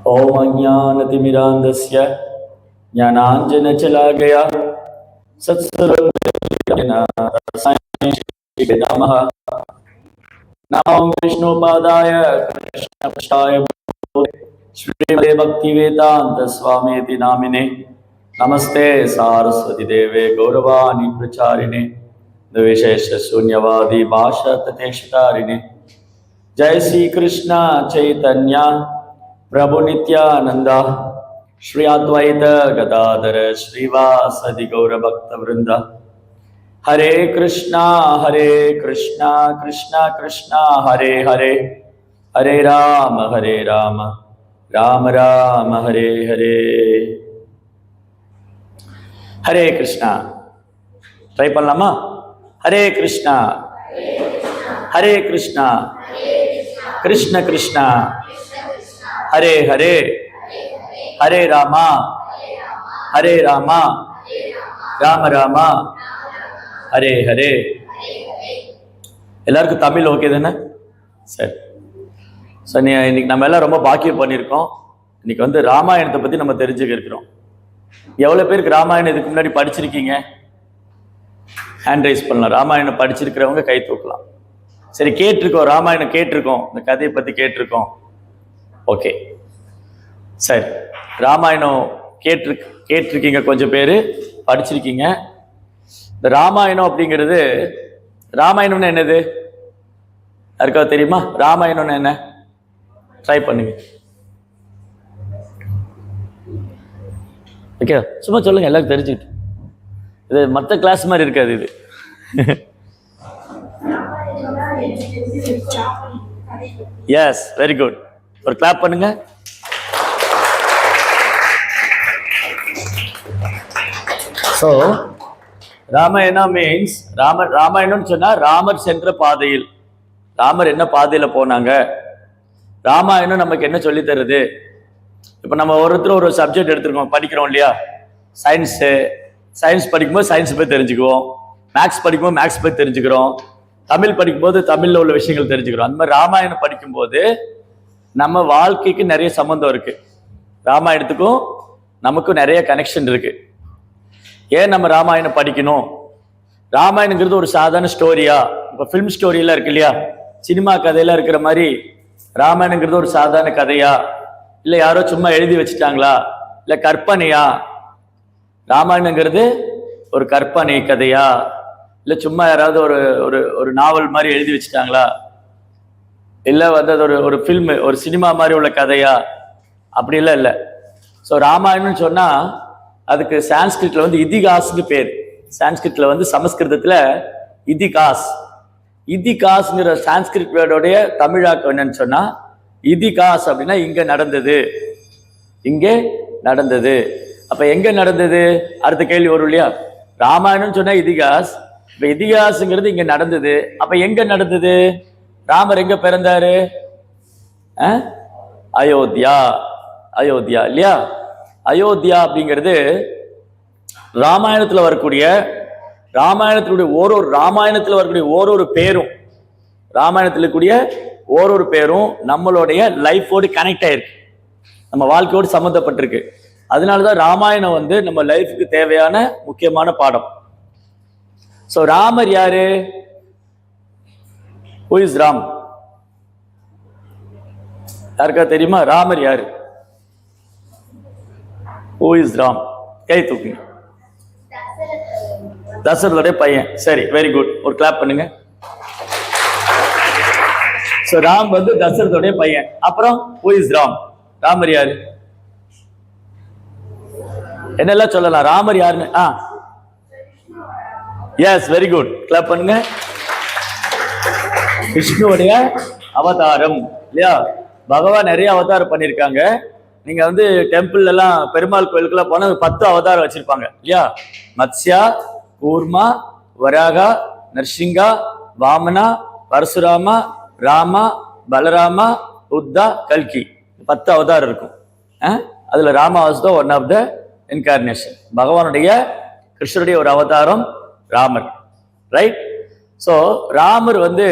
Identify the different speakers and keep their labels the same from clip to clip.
Speaker 1: ओम अज्ञानतिमिरान्धस्य ज्ञानाञ्जनशलाकया नमः। नमो विष्णुपादाय कृष्णपृष्ठाय श्रीमते भक्तिवेदान्त स्वामीति नामिने नमस्ते सारस्वती देवे गौरवाणी प्रचारिणे द्वेषेश शून्यवादी भाषा तथेशतारिणे। जय श्री कृष्ण चैतन्य प्रभु नित्यानंद श्री अद्वैत गदाधर श्रीवासदि गौर भक्त वृंद। हरे कृष्णा कृष्णा कृष्णा हरे हरे, हरे राम राम राम हरे हरे। हरे कृष्णा ट्राई பண்ணலாமா? हरे कृष्णा कृष्ण कृष्ण हरे हरे, हरे रामा राम राम हरे हरे। எல்லாருக்கும் தமிழ் ஓகே தானே? சரி. ஸோ இன்னைக்கு நம்ம எல்லாம் ரொம்ப பாக்கியம் பண்ணியிருக்கோம். இன்னைக்கு வந்து ராமாயணத்தை பற்றி நம்ம தெரிஞ்சுக்க இருக்கிறோம். எவ்வளோ பேருக்கு ராமாயணம் இதுக்கு முன்னாடி படிச்சிருக்கீங்க? ஹேண்ட் ரைஸ் பண்ணலாம். ராமாயணம் படிச்சிருக்கிறவங்க கை தூக்கலாம். சரி, கேட்டிருக்கோம், ராமாயணம் கேட்டிருக்கோம், இந்த கதையை பற்றி கேட்டிருக்கோம். ஓகே, சரி. ராமாயணம் கேட்டிருக்கீங்க, கொஞ்சம் பேர் படிச்சிருக்கீங்க. இந்த ராமாயணம் அப்படிங்கிறது, ராமாயணம்னு என்னது யாருக்காவது தெரியுமா? ராமாயணம்னு என்ன? ட்ரை பண்ணுங்க. ஓகே, சும்மா சொல்லுங்க, எல்லாருக்கும் தெரிஞ்சுக்கிட்டு. இது மற்ற கிளாஸ் மாதிரி இருக்காது இது. Yes, very good. ஒரு கிளாப் பண்ணுங்க. ஸோ ராமாயணா மீன்ஸ் ராமாயணம்னு சொன்னா ராமர் சென்ற பாதையில், ராமர் என்ன பாதையில போனாங்க. ராமாயணம் நமக்கு என்ன சொல்லி தருது? இப்போ நம்ம ஒருத்தர் ஒரு சப்ஜெக்ட் எடுத்துருக்கோம், படிக்கிறோம் இல்லையா? சயின்ஸ் படிக்கும்போது சயின்ஸ் பற்றி தெரிஞ்சுக்குவோம், மேக்ஸ் படிக்கும்போது மேக்ஸ் பற்றி தெரிஞ்சுக்கிறோம், தமிழ் படிக்கும்போது தமிழில் உள்ள விஷயங்கள் தெரிஞ்சுக்கிறோம். அந்த மாதிரி ராமாயணம் படிக்கும்போது நம்ம வாழ்க்கைக்கு நிறைய சம்மந்தம் இருக்கு. ராமாயணத்துக்கும் நமக்கும் நிறைய கனெக்ஷன் இருக்கு. ஏன் நம்ம ராமாயணம் படிக்கணும்? ராமாயணங்கிறது ஒரு சாதாரண ஸ்டோரியா? இப்போ ஃபிலிம் ஸ்டோரியெல்லாம் இருக்கு இல்லையா, சினிமா கதையெல்லாம் இருக்கிற மாதிரி ராமாயணங்கிறது ஒரு சாதாரண கதையா? இல்லை யாரோ சும்மா எழுதி வச்சுட்டாங்களா? இல்லை கற்பனையா? ராமாயணங்கிறது ஒரு கற்பனை கதையா? இல்லை சும்மா யாராவது ஒரு நாவல் மாதிரி எழுதி வச்சுட்டாங்களா? இல்லை வந்து அது ஒரு ஃபில்மு, ஒரு சினிமா மாதிரி உள்ள கதையா? அப்படிலாம் இல்லை. ஸோ ராமாயணம்னு சொன்னால் அதுக்கு சான்ஸ்கிரிட்ல வந்து இதிகாஸ்னு பேர். சான்ஸ்கிரிட்ல வந்து சமஸ்கிருதத்தில் இதிகாஸ்ங்கிற சான்ஸ்கிரிட் வேர்டோடைய தமிழாக்கம் என்னன்னு சொன்னால் இதிகாஸ் அப்படின்னா இங்கே நடந்தது. அப்போ எங்கே நடந்தது? அடுத்த கேள்வி வரும் இல்லையா? ராமாயணம்னு சொன்னால் இதிகாஸ், இப்போ இதிகாசுங்கிறது இங்கே நடந்தது. அப்போ எங்கே நடந்தது? ராமர் எங்கே பிறந்தாரு? அயோத்தியா இல்லையா? அயோத்தியா அப்படிங்கிறது ராமாயணத்தில் வரக்கூடிய ஓரொரு பேரும், ராமாயணத்தில் கூடிய ஓரொரு பேரும் நம்மளுடைய லைஃபோடு கனெக்ட் ஆயிருக்கு, நம்ம வாழ்க்கையோடு சம்மந்தப்பட்டிருக்கு. அதனாலதான் ராமாயணம் வந்து நம்ம லைஃபுக்கு தேவையான முக்கியமான பாடம். ஸோ ராமர் யாரு? Who is Ram? யாருக்கா தெரியுமா? ராமர் யாரு? Who is Ram? கை தூக்குங்க. தசரதோடைய பையன். சரி, வெரி குட். ஒரு கிளாப் பண்ணுங்க. ஸோ ராம் வந்து தசரதோடைய பையன். அப்புறம் ஹூ இஸ் ராம்? ராமர் யாரு? என்னெல்லாம் சொல்லலாம்? ராமர் யாருன்னு? S, very good. கிளாப் பண்ணுங்க. விஷ்ணுவுடைய அவதாரம் இல்லையா? பகவான் நிறைய அவதாரம் பண்ணியிருக்காங்க. நீங்க வந்து டெம்பிள் எல்லாம், பெருமாள் கோயிலுக்குலாம் போனா 10 அவதாரம் வச்சிருப்பாங்க இல்லையா? மத்ஸ்யா, கூர்மா, வராகா, நரசிங்கா, வாமனா, பரசுராமா, ராமா, பலராமா, புத்தா, கல்கி, 10 அவதாரம் இருக்கும். அதுல Rama was the one of the incarnation. பகவானுடைய, கிருஷ்ணருடைய ஒரு அவதாரம் ராமர், ரைட்? ஸோ ராமர் வந்து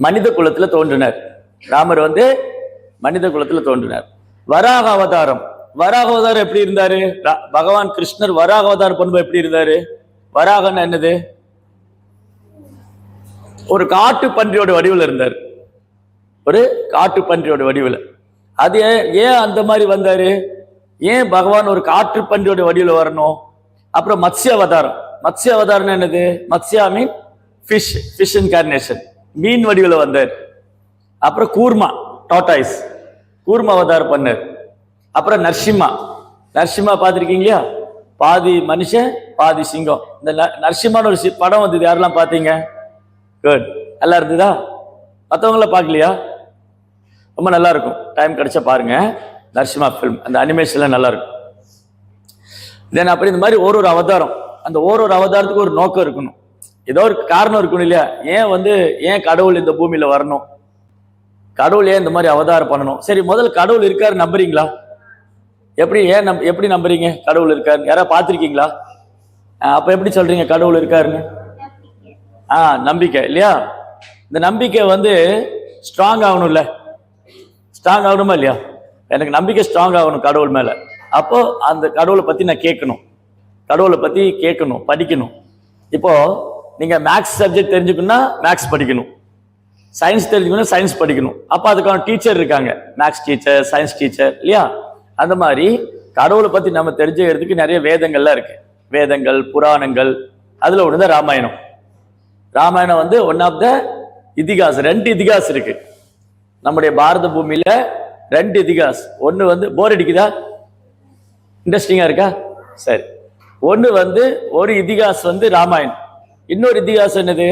Speaker 1: மனித குலத்தில் தோன்றினார். ராமர் வந்து மனித குலத்துல தோன்றினார். வராக அவதாரம், வராக அவதாரம் எப்படி இருந்தாரு? பகவான் கிருஷ்ணர் வராக அவதாரம் பண்ணும்போது எப்படி இருந்தாரு? வராகன்னு என்னது? ஒரு காட்டு பன்றியோட வடிவில் இருந்தார், ஒரு காட்டு பன்றியோட வடிவில். அது ஏன் அந்த மாதிரி வந்தாரு? ஏன் பகவான் ஒரு காட்டு பன்றியோட வடிவில் வரணும்? அப்புறம் மத்ஸ்ய அவதாரம், மத்ஸ்ய அவதாரம் என்னது? மத்ஸ்யா மீன் ஃபிஷ், ஃபிஷ் இன்கார்னேஷன், மீன் வடிவில் வந்தார். அப்புறம் கூர்மா, டாட்டாய்ஸ், கூர்மா அவதாரம் பண்ணார். அப்புறம் நரசிம்மா, நரசிம்மா பார்த்துருக்கீங்களா? பாதி மனுஷன் பாதி சிங்கம். இந்த நரசிம்மான்னு ஒரு படம் வந்தது, யாரெல்லாம் பார்த்தீங்க? குட், நல்லா இருந்ததா? மற்றவங்கள பார்க்கலையா? ரொம்ப நல்லா இருக்கும், டைம் கிடைச்சா பாருங்க. நரசிம்மா ஃபிலிம், அந்த அனிமேஷன்லாம் நல்லா இருக்கும். தென் அப்படி இந்த மாதிரி ஒரு அவதாரம், அந்த ஒரு அவதாரத்துக்கு ஒரு நோக்கம் இருக்கணும், ஏதோ ஒரு காரணம் இருக்கணும் இல்லையா? ஏன் கடவுள் இந்த பூமியில வரணும்? கடவுள் ஏன் இந்த மாதிரி அவதாரம் பண்ணணும்? சரி, முதல்ல கடவுள் இருக்காரு நம்புறீங்களா? எப்படி நம்புறீங்க கடவுள் இருக்காரு? யாராவது பார்த்துருக்கீங்களா? அப்ப எப்படி சொல்றீங்க கடவுள் இருக்காருன்னு? நம்பிக்கை இல்லையா? இந்த நம்பிக்கை ஸ்ட்ராங் ஆகணும்ல, ஸ்ட்ராங் ஆகணுமா இல்லையா? எனக்கு நம்பிக்கை ஸ்ட்ராங் ஆகணும் கடவுள் மேல. அப்போ அந்த கடவுளை பத்தி நான் கேட்கணும், கடவுளை பத்தி கேட்கணும், படிக்கணும். இப்போ நீங்க மேக்ஸ் சப்ஜெக்ட் தெரிஞ்சுக்கணும்னா மேக்ஸ் படிக்கணும், சயின்ஸ் தெரிஞ்சுக்கணும் சயின்ஸ் படிக்கணும். அப்போ அதுக்கான டீச்சர் இருக்காங்க, மேக்ஸ் டீச்சர், சயின்ஸ் டீச்சர் இல்லையா? அந்த மாதிரி கடவுளை பத்தி நம்ம தெரிஞ்சுக்கிறதுக்கு நிறைய வேதங்கள்லாம் இருக்கு, வேதங்கள், புராணங்கள். அதுல ஒண்ணுதான் Ramayanam. Ramayanam one of the itihas. 2 இதிகாஸ் இருக்கு நம்முடைய பாரத பூமியில, 2 இதிகாஸ். ஒன்னு போர் அடிக்குதா? இன்ட்ரெஸ்டிங்கா இருக்கா? சரி, ஒரு இதிகாஸ் ராமாயணம், இன்னொரு இதிகாசம் என்னது?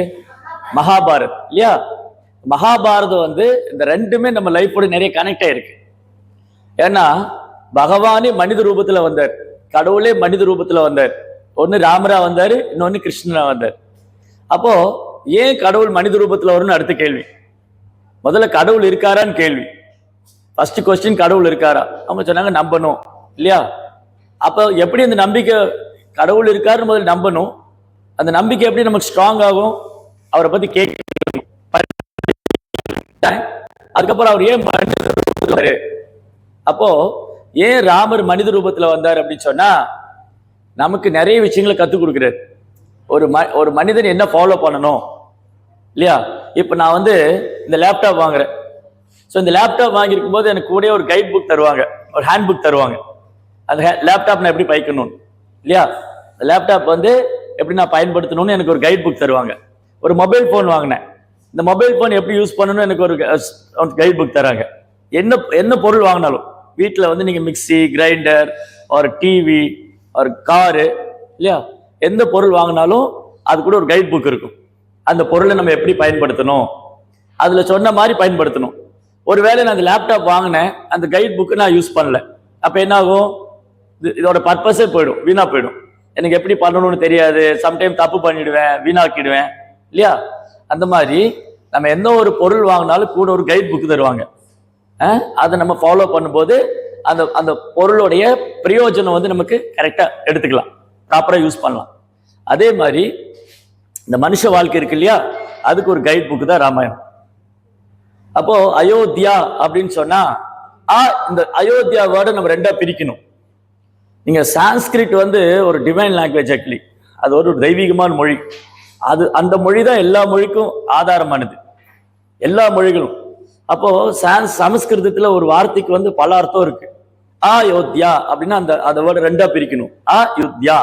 Speaker 1: மகாபாரத் இல்லையா? மகாபாரதம் இந்த ரெண்டுமே நம்ம லைஃபோட நிறைய கனெக்ட் ஆயிருக்கு. ஏன்னா பகவானே மனித ரூபத்துல வந்தார், கடவுளே மனித ரூபத்துல வந்தார். ஒன்னு ராமரா வந்தாரு, இன்னொன்னு கிருஷ்ணரா வந்தார். அப்போ ஏன் கடவுள் மனித ரூபத்துல வரும்னு அடுத்த கேள்வி. முதல்ல கடவுள் இருக்காரான்னு கேள்வி. ஃபர்ஸ்ட் கொஸ்டின், கடவுள் இருக்காரா? அவங்க சொன்னாங்க நம்பணும் இல்லையா? அப்போ எப்படி அந்த நம்பிக்கை, கடவுள் இருக்காருன்னு முதல்ல நம்பணும். அந்த நம்பிக்கை எப்படி நமக்கு ஸ்ட்ராங் ஆகும்? அவரை பத்தி கேட்கணும். அதுக்கப்புறம் அவர் ஏன் மனித ரூபத்துல, அப்போ ஏன் ராமர் மனித ரூபத்துல வந்தார் அப்படின்னு சொன்னா, நமக்கு நிறைய விஷயங்களை கத்துக் கொடுக்கிறார். ஒரு மனிதன் என்ன ஃபாலோ பண்ணணும் இல்லையா? இப்ப நான் இந்த லேப்டாப் வாங்குறேன். ஸோ இந்த லேப்டாப் வாங்கியிருக்கும் போது எனக்கு கூட ஒரு கைட் புக் தருவாங்க, ஒரு ஹேண்ட் புக் தருவாங்க. அந்த லேப்டாப் நான் எப்படி பயக்கணும் இல்லையா? லேப்டாப் எப்படி நான் பயன்படுத்தணும்னு எனக்கு ஒரு கைட் புக் தருவாங்க. ஒரு மொபைல் போன் வாங்கினேன், இந்த மொபைல் போன் எப்படி யூஸ் பண்ணணும்னு எனக்கு ஒரு கைட் புக் தராங்க. என்ன பொருள் வாங்கினாலும் வீட்டில் நீங்க மிக்சி, கிரைண்டர், ஒரு டிவி, ஒரு காரு இல்லையா, எந்த பொருள் வாங்கினாலும் அது கூட ஒரு கைட் புக் இருக்கும். அந்த பொருளை நம்ம எப்படி பயன்படுத்தணும், அதுல சொன்ன மாதிரி பயன்படுத்தணும். ஒருவேளை நான் அந்த லேப்டாப் வாங்கினேன், அந்த கைட் புக்கு நான் யூஸ் பண்ணல, அப்ப என்ன ஆகும்? இதோட பர்பஸே போயிடும், வீணா போயிடும். எனக்கு எப்படி பண்ணணும்னு தெரியாது, சம்டைம் தப்பு பண்ணிடுவேன், வீணாக்கிடுவேன் இல்லையா? அந்த மாதிரி நம்ம எந்த ஒரு பொருள் வாங்கினாலும் கூட ஒரு கைட் புக் தருவாங்க. அதை நம்ம ஃபாலோ பண்ணும்போது அந்த பொருளுடைய பிரயோஜனம் நமக்கு கரெக்டா எடுத்துக்கலாம், ப்ராப்பரா யூஸ் பண்ணலாம். அதே மாதிரி இந்த மனுஷ வாழ்க்கை இருக்கு இல்லையா, அதுக்கு ஒரு கைட் புக் தான் ராமாயணம். அப்போ அயோத்தியா அப்படின்னு சொன்னா, இந்த அயோத்தியா வேர்டை நம்ம 2ஆ பிரிக்கணும். நீங்க சான்ஸ்கிரிட் ஒரு டிவைன் லாங்குவேஜ், ஆக்சுவலி அது ஒரு தெய்வீகமான மொழி. அந்த மொழி தான் எல்லா மொழிக்கும் ஆதாரமானது, எல்லா மொழிகளும். அப்போ சமஸ்கிருதத்துல ஒரு வார்த்தைக்கு பல அர்த்தம் இருக்கு. அயோத்தியா அப்படின்னா அந்த வேர்டை 2ஆ பிரிக்கணும். அயோத்தியா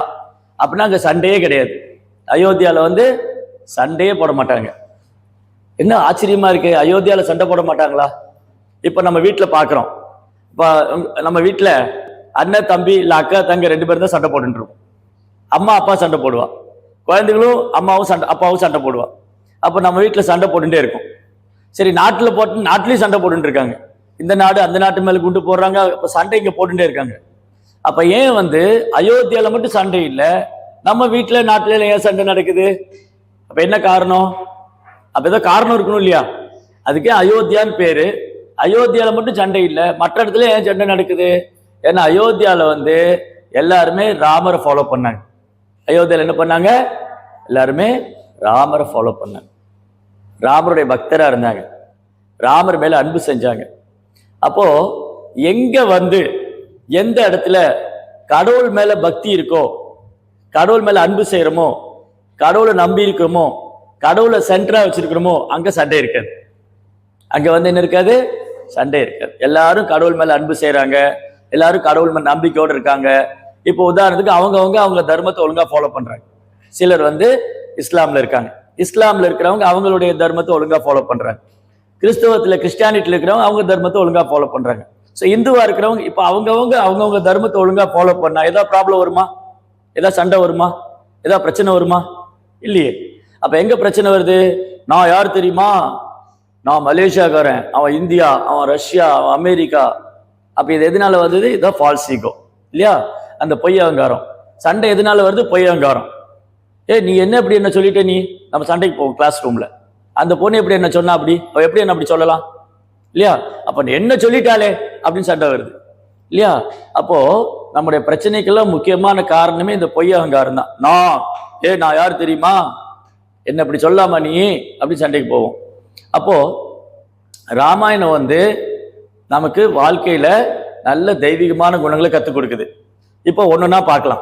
Speaker 1: அப்படின்னா அங்க சண்டையே கிடையாது. அயோத்தியால சண்டையே போட மாட்டாங்க. என்ன ஆச்சரியமா இருக்கு, அயோத்தியால சண்டை போட மாட்டாங்களா? இப்ப நம்ம வீட்டுல பாக்குறோம், இப்ப நம்ம வீட்டுல அண்ணன் தம்பி இல்ல அக்கா தங்க 2 பேரும் தான் சண்டை போட்டுட்டு இருக்கோம். அம்மா அப்பா சண்டை போடுவா, குழந்தைகளும் அப்பாவும் சண்டை போடுவா. அப்ப நம்ம வீட்டுல சண்டை போட்டுட்டே இருக்கும். சரி, நாட்டிலயும் சண்டை போட்டுட்டு இருக்காங்க. இந்த நாடு அந்த நாட்டு மேல குண்டு போடுறாங்க, அப்ப சண்டை இங்க போட்டுட்டே இருக்காங்க. அப்ப ஏன் அயோத்தியால மட்டும் சண்டை இல்லை, நம்ம வீட்டுல நாட்டுல ஏன் சண்டை நடக்குது? அப்ப என்ன காரணம்? அப்ப ஏதோ காரணம் இருக்கணும் இல்லையா? அதுக்கே அயோத்தியான்னு பேரு. அயோத்தியால மட்டும் சண்டை இல்லை, மற்ற இடத்துல ஏன் சண்டை நடக்குது? ஏன்னா அயோத்தியால எல்லாருமே ராமரை ஃபாலோ பண்ணாங்க. அயோத்தியால என்ன பண்ணாங்க? எல்லாருமே ராமரை ஃபாலோ பண்ணாங்க, ராமருடைய பக்தரா இருந்தாங்க. ராமர் மேல அன்பு செஞ்சாங்க. அப்போ எங்க எந்த இடத்துல கடவுள் மேல பக்தி இருக்கோ, கடவுள் மேல அன்பு செய்யறோமோ, கடவுளை நம்பி இருக்கிறோமோ, கடவுளை சென்டரா வச்சிருக்கிறோமோ, அங்க சண்டை இருக்காது. அங்க என்ன இருக்காது? சண்டை இருக்காது. எல்லாரும் கடவுள் மேல அன்பு செய்யறாங்க, எல்லாரும் கடவுள் மேல நம்பிக்கையோடு இருக்காங்க. இப்போ உதாரணத்துக்கு அவங்க தர்மத்தை ஒழுங்கா ஃபாலோ பண்றாங்க. சிலர் இஸ்லாம்ல இருக்காங்க, இஸ்லாம்ல இருக்கிறவங்க அவங்களுடைய தர்மத்தை ஒழுங்கா ஃபாலோ பண்றாங்க. கிறிஸ்டியானிட்டியில இருக்கிறவங்க அவங்க தர்மத்தை ஒழுங்கா ஃபாலோ பண்றாங்க. ஸோ இந்துவா இருக்கிறவங்க இப்போ அவங்கவுங்க தர்மத்தை ஒழுங்கா ஃபாலோ பண்ணா ஏதாவது ப்ராப்ளம் வருமா? ஏதாவது சண்டை வருமா? ஏதாவது பிரச்சனை வருமா? இல்லையே. அப்ப எங்க பிரச்சனை வருது? நான் யார் தெரியுமா? நான் மலேசியாக்காரன், அவன் இந்தியா, அவன் ரஷ்யா, அவன் அமெரிக்கா. அப்ப இது எதனால வந்தது? இதான் ஃபால்ஸ் ஈகோ இல்லையா? அந்த பொய் அகங்காரம். சண்டை எதனால வருது? பொய் அகங்காரம். நீ என்ன இப்படி என்ன சொல்லிட்ட? நீ நம்ம சண்டைக்கு போவோம் கிளாஸ் ரூம்ல, அந்த பொண்ணு எப்படி என்ன சொன்னா, அப்படி அவ எப்படி என்ன அப்படி சொல்லலாம் இல்லையா? அப்ப என்ன சொல்லிட்டாலே அப்படின்னு சண்டை வருது இல்லையா? அப்போ நம்முடைய பிரச்சனைக்கெல்லாம் முக்கியமான காரணமே இந்த பொய் அகங்காரம் தான். நான் யார் தெரியுமா, என்ன இப்படி சொல்லாமா நீ அப்படின்னு சண்டைக்கு போவோம். அப்போ ராமாயணம் நமக்கு வாழ்க்கையில நல்ல தெய்வீகமான குணங்களை கற்றுக் கொடுக்குது. இப்போ ஒன்னொன்னா பார்க்கலாம்,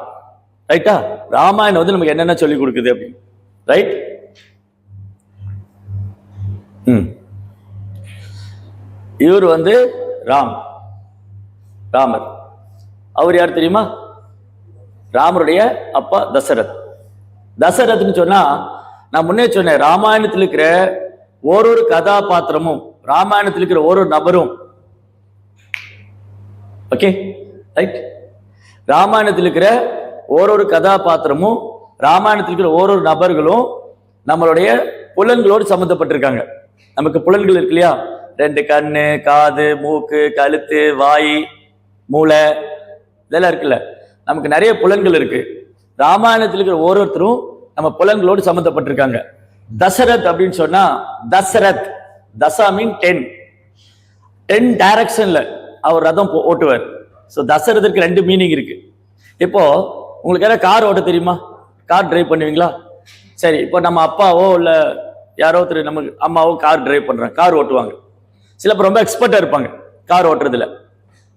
Speaker 1: ரைட்டா? ராமாயணம் நமக்கு என்னென்ன சொல்லி கொடுக்குது அப்படின்னு, ரைட்? இவர் ராமர். அவர் யார் தெரியுமா? ராமருடைய அப்பா தசரத். தசரத்னு சொன்னா நான் முன்னே சொன்னேன், ராமாயணத்தில் இருக்கிற ஒரு கதாபாத்திரமும், ராமாயணத்தில் இருக்கிற ஒரு நபரும், ஓகே ரைட்? ராமாயணத்தில் இருக்கிற ஒரு கதாபாத்திரமும், ராமாயணத்தில் இருக்கிற ஒரு நபர்களும் நம்மளுடைய புலன்களோடு சம்பந்தப்பட்டிருக்காங்க. நமக்கு புலன்கள் இருக்கு இல்லையா? 2 கண்ணு, காது, மூக்கு, கழுத்து, வாய், மூளை, இதெல்லாம் இருக்குல்ல. நமக்கு நிறைய புலன்கள் இருக்கு. ராமாயணத்தில் இருக்கிற ஒவ்வொருத்தரும் நம்ம புலன்களோடு சம்பந்தப்பட்டிருக்காங்க. தசரத் அப்படின்னு சொன்னா, தசா மீன் 10 டைரக்ஷன்ல அவர் ரதம் ஓட்டுவார். ஸோ தசரதற்கு 2 மீனிங் இருக்கு. இப்போ உங்களுக்கு யாராவது கார் ஓட்ட தெரியுமா? கார் டிரைவ் பண்ணுவீங்களா? சரி, இப்போ நம்ம அப்பாவோ இல்லை யாரோ ஒருத்தர் நமக்கு அம்மாவோ கார் டிரைவ் பண்றாங்க, கார் ஓட்டுவாங்க. சில பேர் ரொம்ப எக்ஸ்பர்ட்டா இருப்பாங்க கார் ஓட்டுறதுல.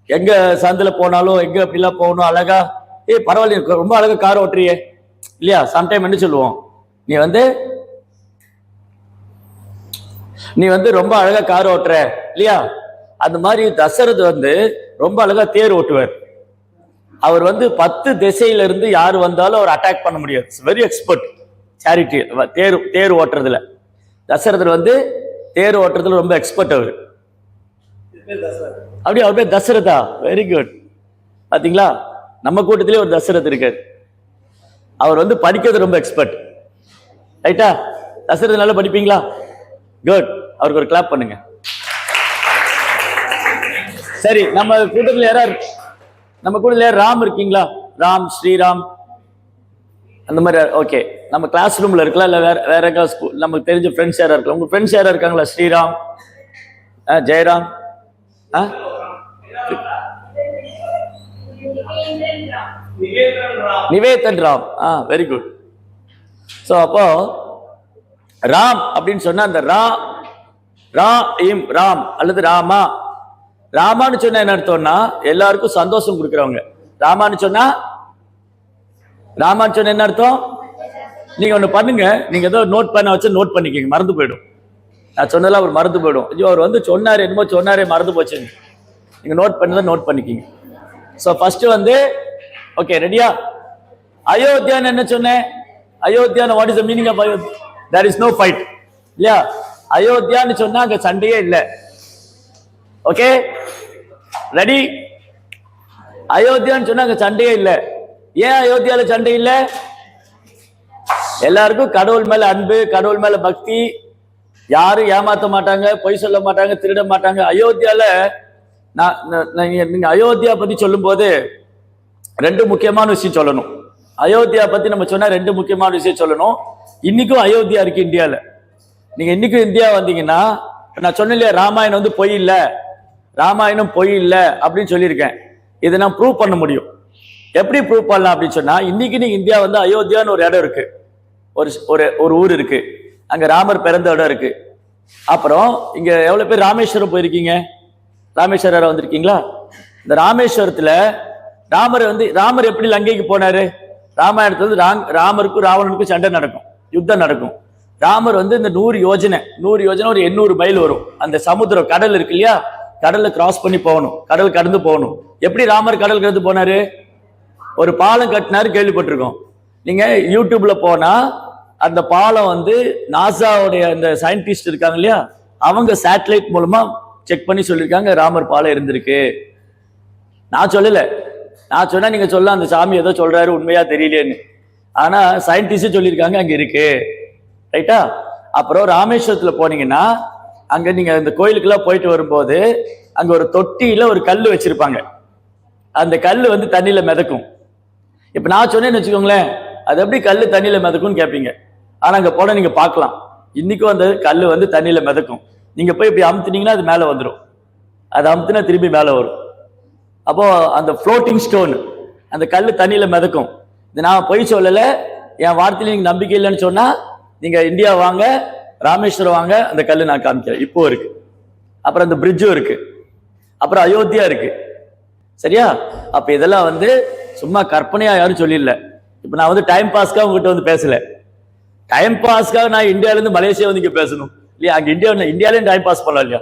Speaker 1: எங்க சந்தில போனாலும் எங்க அப்படிலாம் போகணும் அழகா, பரவாயில்ல ரொம்ப அழகா கார் ஓட்டுறியே இல்லையா? சம்டைம் என்ன சொல்லுவோம், நீ ரொம்ப அழகா கார் ஓட்டுற இல்லையா? அந்த மாதிரி தசரத் ரொம்ப அழகா தேர் ஓட்டுவார். அவர் 10 திசையில இருந்து யாரு வந்தாலும் அவர் அட்டாக் பண்ண முடியாது. வெரி எக்ஸ்பர்ட் சேரிட்டி தேர் ஓட்டுறதுல. தசரதர் தேர் ஓட்டுறதுல ரொம்ப எக்ஸ்பர்ட். அவர் அப்படியே அவர் பேர் தசரதா? Very good. பாத்தீங்களா, நம்ம கூட்டத்திலே ஒரு தசரத் இருக்காரு. அவர் படிக்கிறது ரொம்ப எக்ஸ்பர்ட், ரைட்டா? தசரத் நல்லா படிப்பீங்களா? குட். அவருக்கு ஒரு கிளாப் பண்ணுங்க. சரி, நம்ம கூட்டத்தில் யார் ராம் இருக்கீங்களா? ராம், ஸ்ரீராம், அந்த மாதிரி. ஓகே, நம்ம கிளாஸ் ரூம்ல இருக்கலாம், இல்ல வேற ஸ்கூல் நமக்கு தெரிஞ்ச ஃப்ரெண்ட்ஸ் யாரா இருக்கலாம். உங்க ஃப்ரெண்ட்ஸ் யாரா இருக்காங்களா? Sriram, Jayaram, Nivedan Ram. Very good. So அப்போ ராம் அப்படின்னு சொன்னா அந்த ராம் அல்லது ராமான்னு சொன்னா என்ன அர்த்தம்னா எல்லாருக்கும் சந்தோஷம் கொடுக்குறவங்க. ராமான்னு சொன்னா என்ன அர்த்தம்? நீங்க ஒண்ணு பண்ணுங்க, நீங்க ஏதோ நோட் பண்ண வச்சு நோட் பண்ணிக்கங்க, மறந்து போயிடும். நான் சொன்னதெல்லாம் அவர் மறந்து போயிடும். ஐயோ, அவர் சொன்னாரு, என்னமோ சொன்னாரே மறந்து போச்சுங்க. நீங்க நோட் பண்ணதான் நோட் பண்ணிக்கிங்க. ஸோ ஃபர்ஸ்ட் ஓகே, ரெடியா? அயோத்தியான்னு என்ன சொன்னேன்? அயோத்தியான்னு what is the meaning of Ayodhya? There is no fight இல்லையா? அயோத்தியான்னு சொன்னா அங்க சண்டையே இல்லை. Okay, ready? அயோத்தியான்னு சொன்னா அங்க சண்டையே இல்லை. ஏன் அயோத்தியால சண்டை இல்லை? எல்லாருக்கும் கடவுள் மேல அன்பு, கடவுள் மேல பக்தி, யாரும் ஏமாத்த மாட்டாங்க, பொய் சொல்ல மாட்டாங்க, திருட மாட்டாங்க. அயோத்தியால நீங்க அயோத்தியா பத்தி சொல்லும் போது 2 முக்கியமான விஷயம் சொல்லணும். அயோத்தியா பத்தி நம்ம சொன்னா 2 முக்கியமான விஷயம் சொல்லணும். இன்னைக்கும் அயோத்தியா இருக்கு இந்தியால. நீங்க இன்னைக்கும் இந்தியா வந்தீங்கன்னா, நான் சொன்னேன் இல்லையா, ராமாயணம் பொய் இல்லை, ராமாயணம் பொய் இல்லை அப்படின்னு சொல்லியிருக்கேன். இதை நான் ப்ரூவ் பண்ண முடியும். எப்படி ப்ரூவ் பண்ணலாம் அப்படின்னு சொன்னா, இன்னைக்கு நீங்க இந்தியா அயோத்தியான்னு ஒரு இடம் இருக்கு, ஒரு ஊர் இருக்கு, அங்க ராமர் பிறந்த இடம் இருக்கு. அப்புறம் இங்க எவ்வளவு பேர் ராமேஸ்வரம் போயிருக்கீங்க? ராமேஸ்வரம் வந்திருக்கீங்களா? இந்த ராமேஸ்வரத்துல ராமர் எப்படி லங்கைக்கு போனாரு? ராமாயணத்துல வந்து ராமருக்கும் ராவணனுக்கும் சண்டை நடக்கும், யுத்தம் நடக்கும். ராமர் வந்து இந்த 100 யோஜனை ஒரு 800 மைல் வரும். அந்த சமுத்திரம் கடல் இருக்கு இல்லையா, கடல்ல கிராஸ் பண்ணி போகணும், கடல் கடந்து போகணும். எப்படி ராமர் கடல் கடந்து போனாரு? ஒரு பாலம் கட்டினாரு, கேள்விப்பட்டிருக்கோம். நீங்க யூடியூப்ல போனா அந்த பாலம் வந்து நாசாவுடைய அந்த சயின்டிஸ்ட் இருக்காங்க இல்லையா, அவங்க சேட்டலைட் மூலமா செக் பண்ணி சொல்லியிருக்காங்க ராமர் பாலம் இருந்திருக்கு. நான் சொல்லல, நான் சொன்னா நீங்க சொல்ல அந்த சாமி ஏதோ சொல்றாரு உண்மையா தெரியலேன்னு. ஆனா சயின்டிஸ்ட் சொல்லியிருக்காங்க அங்க இருக்கு. ரைட்டா? அப்புறம் ராமேஸ்வரத்துல போனீங்கன்னா அங்க நீங்க இந்த கோயிலுக்கெல்லாம் போயிட்டு வரும்போது அங்க ஒரு தொட்டியில ஒரு கல் வச்சிருப்பாங்க. அந்த கல் வந்து தண்ணியில மிதக்கும். இப்ப நான் சொன்னேன்னு வச்சுக்கோங்களேன், அது எப்படி கல் தண்ணியில மிதக்கும்னு கேட்பீங்க. ஆனா அங்க போன நீங்க பார்க்கலாம், இன்னைக்கும் அந்த கல் வந்து தண்ணியில மிதக்கும். நீங்க போய் இப்படி அமுத்துனீங்கன்னா அது மேல வந்துடும், அது அமுத்துனா திரும்பி மேல வரும். அப்போ அந்த ஃப்ளோட்டிங் ஸ்டோன், அந்த கல் தண்ணியில மிதக்கும். இது நான் பொய் சொல்லல, என் வார்த்தையில நீங்க நம்பிக்கை இல்லைன்னு சொன்னா நீங்க இந்தியா வாங்க, ராமேஸ்வரம் வாங்க, அந்த கல் நான் காமிக்கிறேன், இப்போ இருக்கு. அப்புறம் அந்த பிரிட்ஜும் இருக்கு, அப்புறம் அயோத்தியா இருக்கு. சரியா? அப்ப இதெல்லாம் வந்து சும்மா கற்பனையா யாரும் சொல்லிடல. இப்ப நான் வந்து டைம் பாஸ்க்காக உங்ககிட்ட வந்து பேசல. டைம் பாஸ்க்காக நான் இந்தியால இருந்து மலேசியா வந்து இங்க பேசணும் இல்லையா? அங்க இந்தியாவிலேயும் டைம் பாஸ் பண்ணலாம் இல்லையா?